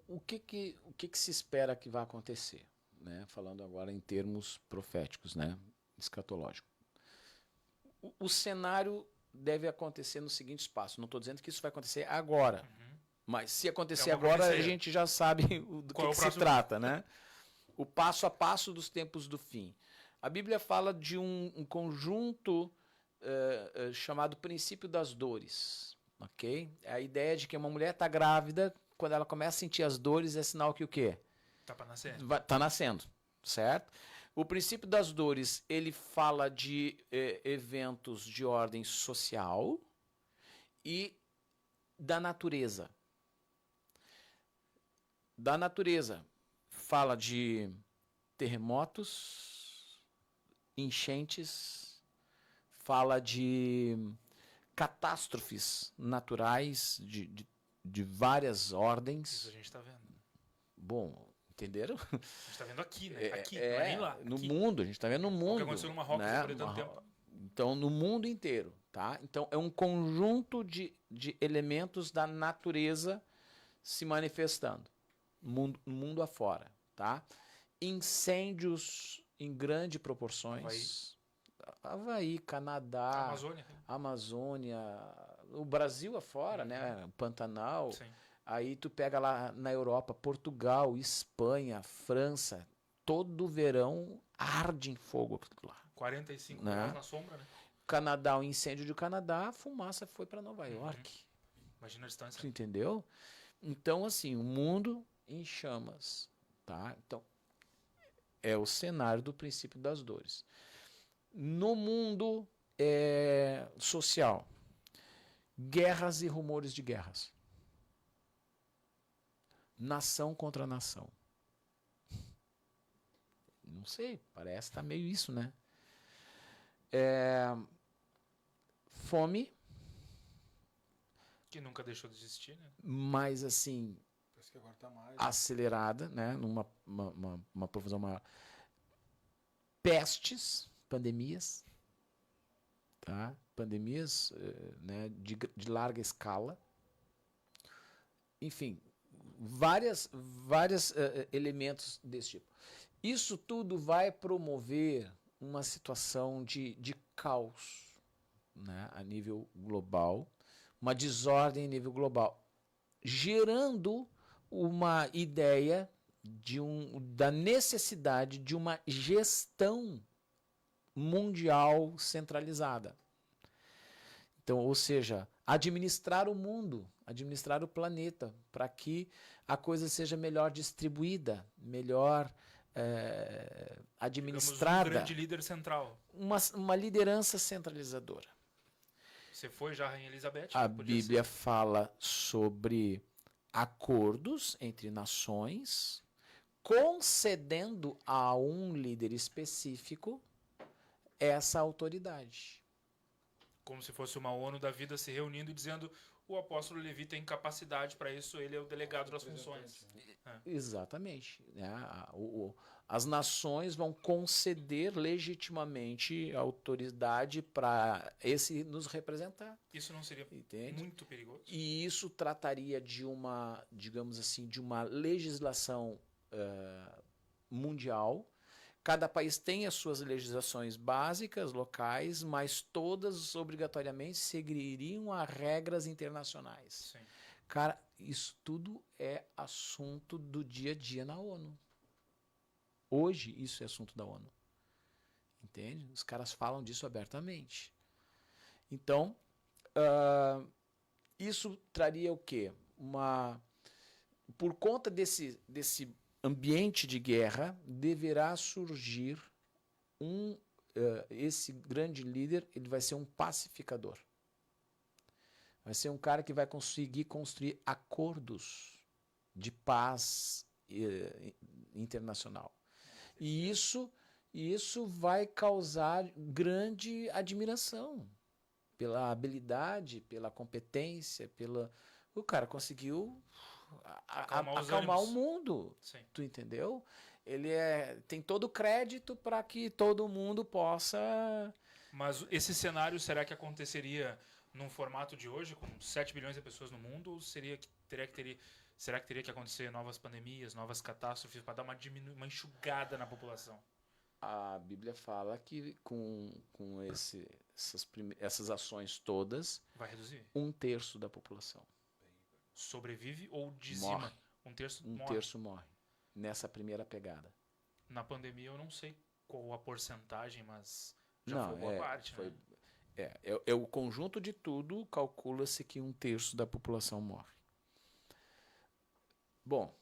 O que se espera que vai acontecer, né? Falando agora em termos proféticos, né? Escatológico. O cenário deve acontecer no seguinte espaço. Não estou dizendo que isso vai acontecer agora, mas se acontecer uma agora, profecia. a gente já sabe do Qual é o que se próximo? trata, né? O passo a passo dos tempos do fim. A Bíblia fala de um conjunto chamado princípio das dores, ok? É a ideia de que uma mulher está grávida, quando ela começa a sentir as dores, é sinal que o quê? Tá pra nascer. Está nascendo, certo? O princípio das dores, ele fala de eventos de ordem social e da natureza. Da natureza, fala de terremotos, enchentes, fala de catástrofes naturais de várias Isso ordens. a gente tá vendo. Bom, entenderam? A gente tá vendo aqui, né? Aqui, não é nem lá. No Aqui. mundo, a gente está vendo no mundo. O que aconteceu no Marrocos né? por tanto tempo. Então, no mundo inteiro, tá? Então, é um conjunto de elementos da natureza se manifestando no mundo afora, tá? Incêndios em grandes proporções. Havaí, Canadá, Amazônia. Amazônia, o Brasil afora, né? Pantanal. Sim. Aí tu pega lá na Europa, Portugal, Espanha, França, todo verão arde em fogo aquilo lá. 45 Né? graus na sombra, né? Canadá, o incêndio do Canadá, a fumaça foi para Nova York. Imagina a distância. Tu entendeu? Então, assim, o mundo em chamas, tá? Então, é o cenário do princípio das dores. No mundo social, guerras e rumores de guerras. Nação contra nação. Não sei, parece que tá meio isso, né? Fome, Que nunca deixou de existir, né? mas assim, Parece que agora tá mais. acelerada, né, uma profusão maior. Pestes, pandemias, tá? Pandemias, né, de larga escala. Enfim, vários elementos desse tipo. Isso tudo vai promover uma situação de caos, né, a nível global, uma desordem a nível global, gerando uma ideia da necessidade de uma gestão mundial centralizada. Então, ou seja, administrar o mundo, administrar o planeta, para que a coisa seja melhor distribuída, melhor administrada. Digamos, um grande líder central. Uma liderança centralizadora. Você foi já a Rainha Elizabeth? A Bíblia fala sobre acordos entre nações, concedendo a um líder específico essa autoridade. Como se fosse uma ONU da vida se reunindo e dizendo: o apóstolo Levi tem capacidade para isso, ele é o delegado das funções. Exatamente. Né? As nações vão conceder legitimamente autoridade para esse nos representar. Isso não seria Entende? muito perigoso? E isso trataria de uma, digamos assim, de uma legislação mundial. Cada país tem as suas legislações básicas, locais, mas todas obrigatoriamente seguiriam a regras internacionais. Sim. Cara, isso tudo é assunto do dia a dia na ONU. Hoje, isso é assunto da ONU. Entende? Os caras falam disso abertamente. Então, isso traria o quê? Por conta desse ambiente de guerra, deverá surgir esse grande líder, ele vai ser um pacificador. Vai ser um cara que vai conseguir construir acordos de paz internacional. E isso vai causar grande admiração pela habilidade, pela competência, o cara conseguiu acalmar o mundo. Sim. Tu entendeu? Ele tem todo o crédito para que todo mundo possa... Mas esse cenário, será que aconteceria num formato de hoje, com 7 bilhões de pessoas no mundo, ou será que teria que acontecer novas pandemias, novas catástrofes, para dar uma enxugada na população? A Bíblia fala que com essas ações todas, Vai reduzir? 1/3 da população Sobrevive ou dizima? morre. 1/3 Um morre. terço morre nessa primeira pegada. Na pandemia eu não sei qual a porcentagem, mas já Não, foi boa parte, né? É o conjunto de tudo, calcula-se que 1/3 da população morre. Bom,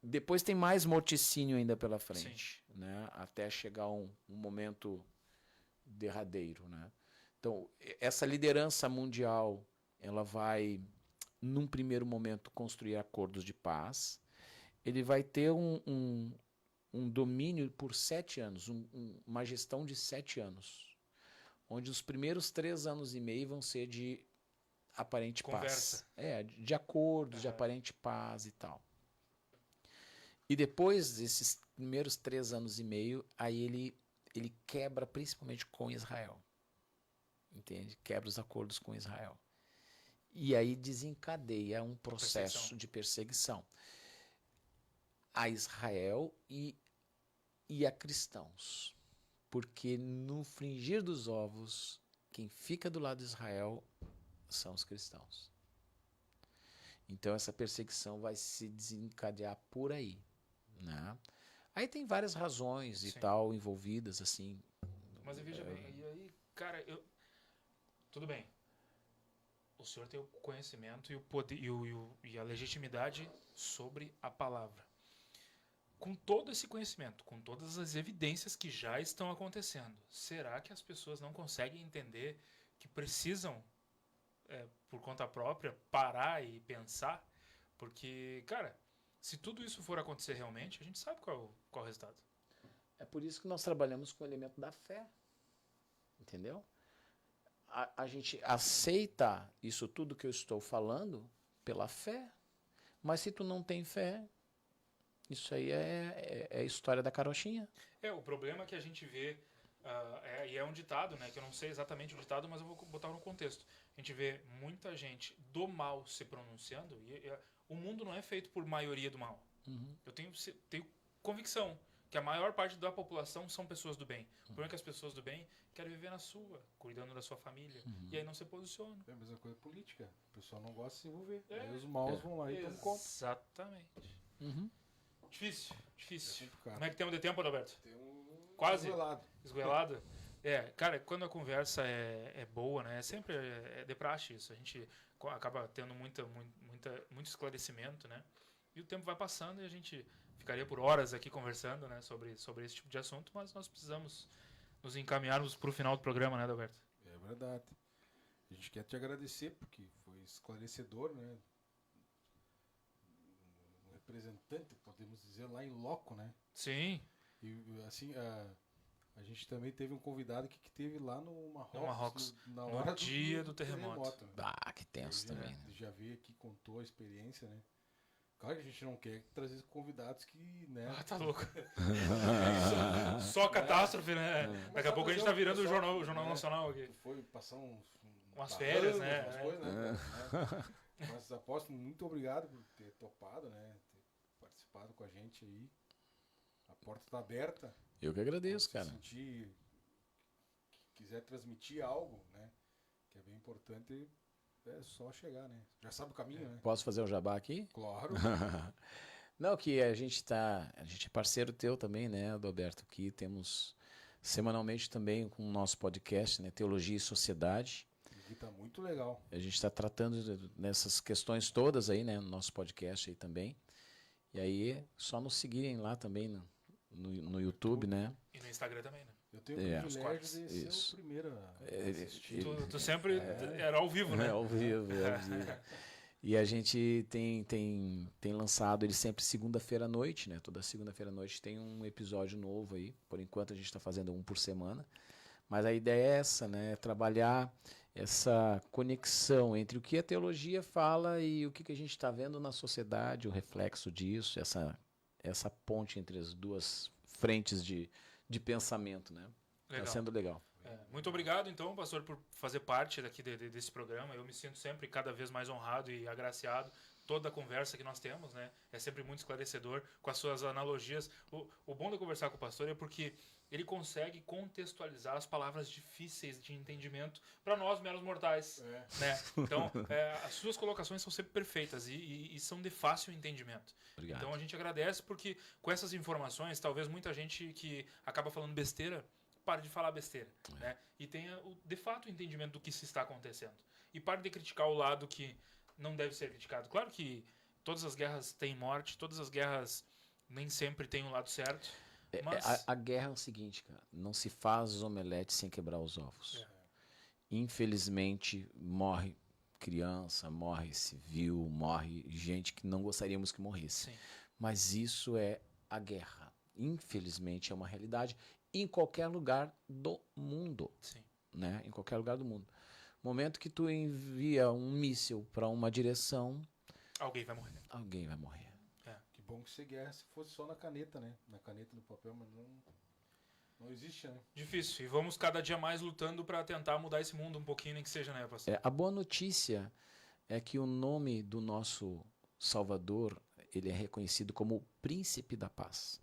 depois tem mais morticínio ainda pela frente, né? Até chegar um momento derradeiro, né? Então, essa liderança mundial, ela vai, num primeiro momento, construir acordos de paz. Ele vai ter um domínio por 7 anos, uma gestão de 7 anos, onde os primeiros 3 anos e meio vão ser de aparente Conversa. paz. De acordos, de aparente paz e tal. E depois desses primeiros 3 anos e meio, aí ele quebra principalmente com Israel. Entende? Quebra os acordos com Israel. E aí desencadeia um processo de perseguição a Israel e a cristãos. Porque no fringir dos ovos, quem fica do lado de Israel são os cristãos. Então essa perseguição vai se desencadear por aí. Né? Aí tem várias razões e tal envolvidas, assim. Mas veja bem, e aí, cara, tudo bem. O senhor tem o conhecimento e o poder e a legitimidade sobre a palavra. Com todo esse conhecimento, com todas as evidências que já estão acontecendo, será que as pessoas não conseguem entender que precisam, por conta própria, parar e pensar? Porque, cara, se tudo isso for acontecer realmente, a gente sabe qual é o resultado. É por isso que nós trabalhamos com o elemento da fé. Entendeu? A gente aceita isso tudo que eu estou falando pela fé. Mas se tu não tem fé, isso aí é a história da carochinha. O problema que a gente vê, e é um ditado, né, que eu não sei exatamente o ditado, mas eu vou botar no contexto. A gente vê muita gente do mal se pronunciando, e o mundo não é feito por maioria do mal. Eu tenho convicção que a maior parte da população são pessoas do bem. O problema é que as pessoas do bem querem viver na sua, cuidando da sua família, e aí não se posicionam. É a mesma coisa política. O pessoal não gosta de se envolver. Aí os maus vão lá e tomam conta. Exatamente. Difícil. complicado. Como é que temos de tempo, Adalberto? Tem Quase. esgoelado. Esgoelado? Cara, quando a conversa é boa, né? Sempre é de praxe isso. A gente acaba tendo muito esclarecimento, né? E o tempo vai passando e a gente ficaria por horas aqui conversando, né? Sobre esse tipo de assunto, mas nós precisamos nos encaminharmos para o final do programa, né, Adalberto? É verdade. A gente quer te agradecer, porque foi esclarecedor, né? Um representante, podemos dizer, lá em loco, né? Sim. E assim, a gente também teve um convidado que teve lá no Marrocos, No hora dia do terremoto. né? Ah, que tenso também. Ele já veio aqui, contou a experiência, né? Claro que a gente não quer trazer convidados que, né? Tá louco. Só catástrofe, né? Daqui a pouco a gente tá virando o Jornal Nacional aqui. Foi passar Umas férias, né? Umas coisas, né? Mas aposto, muito obrigado por ter topado, né? Ter participado com a gente aí. A porta tá aberta. Eu que agradeço, cara. Se quiser transmitir algo, né? Que é bem importante, é só chegar, né? Já sabe o caminho, né? Posso fazer um jabá aqui? Claro. Não, que a gente é parceiro teu também, né, Adalberto? Aqui temos semanalmente também com o nosso podcast, né, Teologia e Sociedade. Aqui tá muito legal. A gente está tratando nessas questões todas aí, né, no nosso podcast aí também. E aí, só nos seguirem lá também no YouTube, né? E no Instagram também, né? Eu tenho o privilégio de ser o primeiro a assistir. Tu sempre era ao vivo, né? É ao vivo. E a gente tem lançado ele sempre segunda-feira à noite, né? Toda segunda-feira à noite tem um episódio novo aí. Por enquanto a gente está fazendo um por semana. Mas a ideia é essa, né? É trabalhar essa conexão entre o que a teologia fala e o que a gente está vendo na sociedade, o reflexo disso, essa ponte entre as duas frentes de pensamento, né? Legal. Tá sendo legal. Muito obrigado, então, pastor, por fazer parte daqui desse programa. Eu me sinto sempre cada vez mais honrado e agraciado. Toda a conversa que nós temos, né? É sempre muito esclarecedor com as suas analogias. O bom de conversar com o pastor é porque ele consegue contextualizar as palavras difíceis de entendimento para nós, meros mortais. Né? Então, as suas colocações são sempre perfeitas e são de fácil entendimento. Obrigado. Então, a gente agradece porque com essas informações, talvez muita gente que acaba falando besteira, pare de falar besteira. Né? E tenha, de fato, o entendimento do que se está acontecendo. E pare de criticar o lado que não deve ser criticado. Claro que todas as guerras têm morte, todas as guerras nem sempre têm um lado certo. Mas A guerra é o seguinte, cara. Não se faz omelete sem quebrar os ovos. Infelizmente, morre criança, morre civil, morre gente que não gostaríamos que morresse. Sim. Mas isso é a guerra. Infelizmente, é uma realidade em qualquer lugar do mundo. Sim. Né? Em qualquer lugar do mundo. Momento que tu envia um míssil para uma direção, alguém vai morrer. alguém vai morrer. Que bom que se guerra se fosse só na caneta, né? Na caneta, no papel, mas não existe, né? Difícil. E vamos cada dia mais lutando para tentar mudar esse mundo um pouquinho, nem que seja, né, pastor? A boa notícia é que o nome do nosso Salvador, ele é reconhecido como o Príncipe da Paz.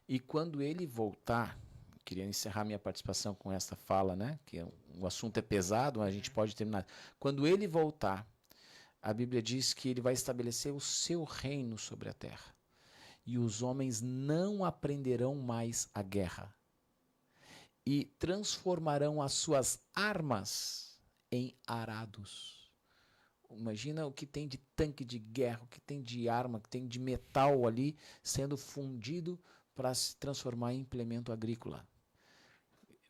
E quando ele voltar, queria encerrar minha participação com essa fala, né? Que o assunto é pesado, mas a gente pode terminar. Quando ele voltar, a Bíblia diz que ele vai estabelecer o seu reino sobre a terra. E os homens não aprenderão mais a guerra. E transformarão as suas armas em arados. Imagina o que tem de tanque de guerra, o que tem de arma, o que tem de metal ali sendo fundido para se transformar em implemento agrícola.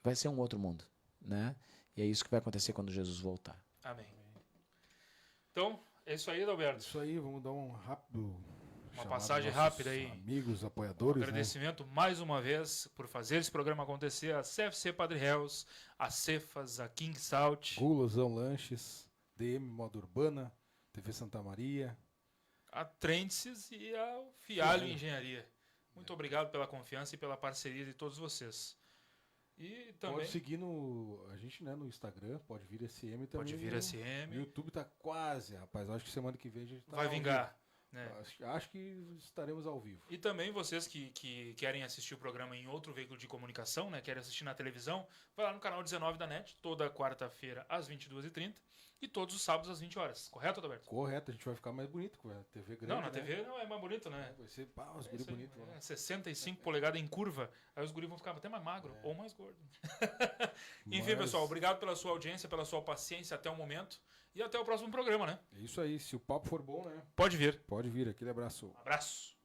Vai ser um outro mundo, né? E é isso que vai acontecer quando Jesus voltar. Amém. Então, é isso aí, Adalberto. Isso aí, vamos dar uma passagem rápida aí. Amigos, apoiadores, Agradecimento mais uma vez por fazer esse programa acontecer. A CFC Padre Reus, a Cefas, a King Salt, Gulosão Lanches, DM Moda Urbana, TV Santa Maria, a Trendses e ao Fialho Engenharia. Muito obrigado pela confiança e pela parceria de todos vocês. E também... Pode seguir a gente, né, no Instagram, pode vir SM também. Pode vir no SM. O YouTube tá quase, rapaz. Acho que semana que vem a gente tá Vai ao vingar. vivo. Né? Acho que estaremos ao vivo. E também vocês que querem assistir o programa em outro veículo de comunicação, né, querem assistir na televisão, vai lá no canal 19 da NET, toda quarta-feira às 22h30 e todos os sábados às 20 horas. Correto, Adalberto? Correto, a gente vai ficar mais bonito com a TV grande. Não, na né? TV não é mais bonito, né? Vai ser, os guri bonitos. né? 65 polegadas em curva, aí os guris vão ficar até mais magro ou mais gordo. Enfim, Mas- pessoal, obrigado pela sua audiência, pela sua paciência até o momento e até o próximo programa, né? É isso aí, se o papo for bom, né? Pode vir. Pode vir, aquele abraço. Abraço.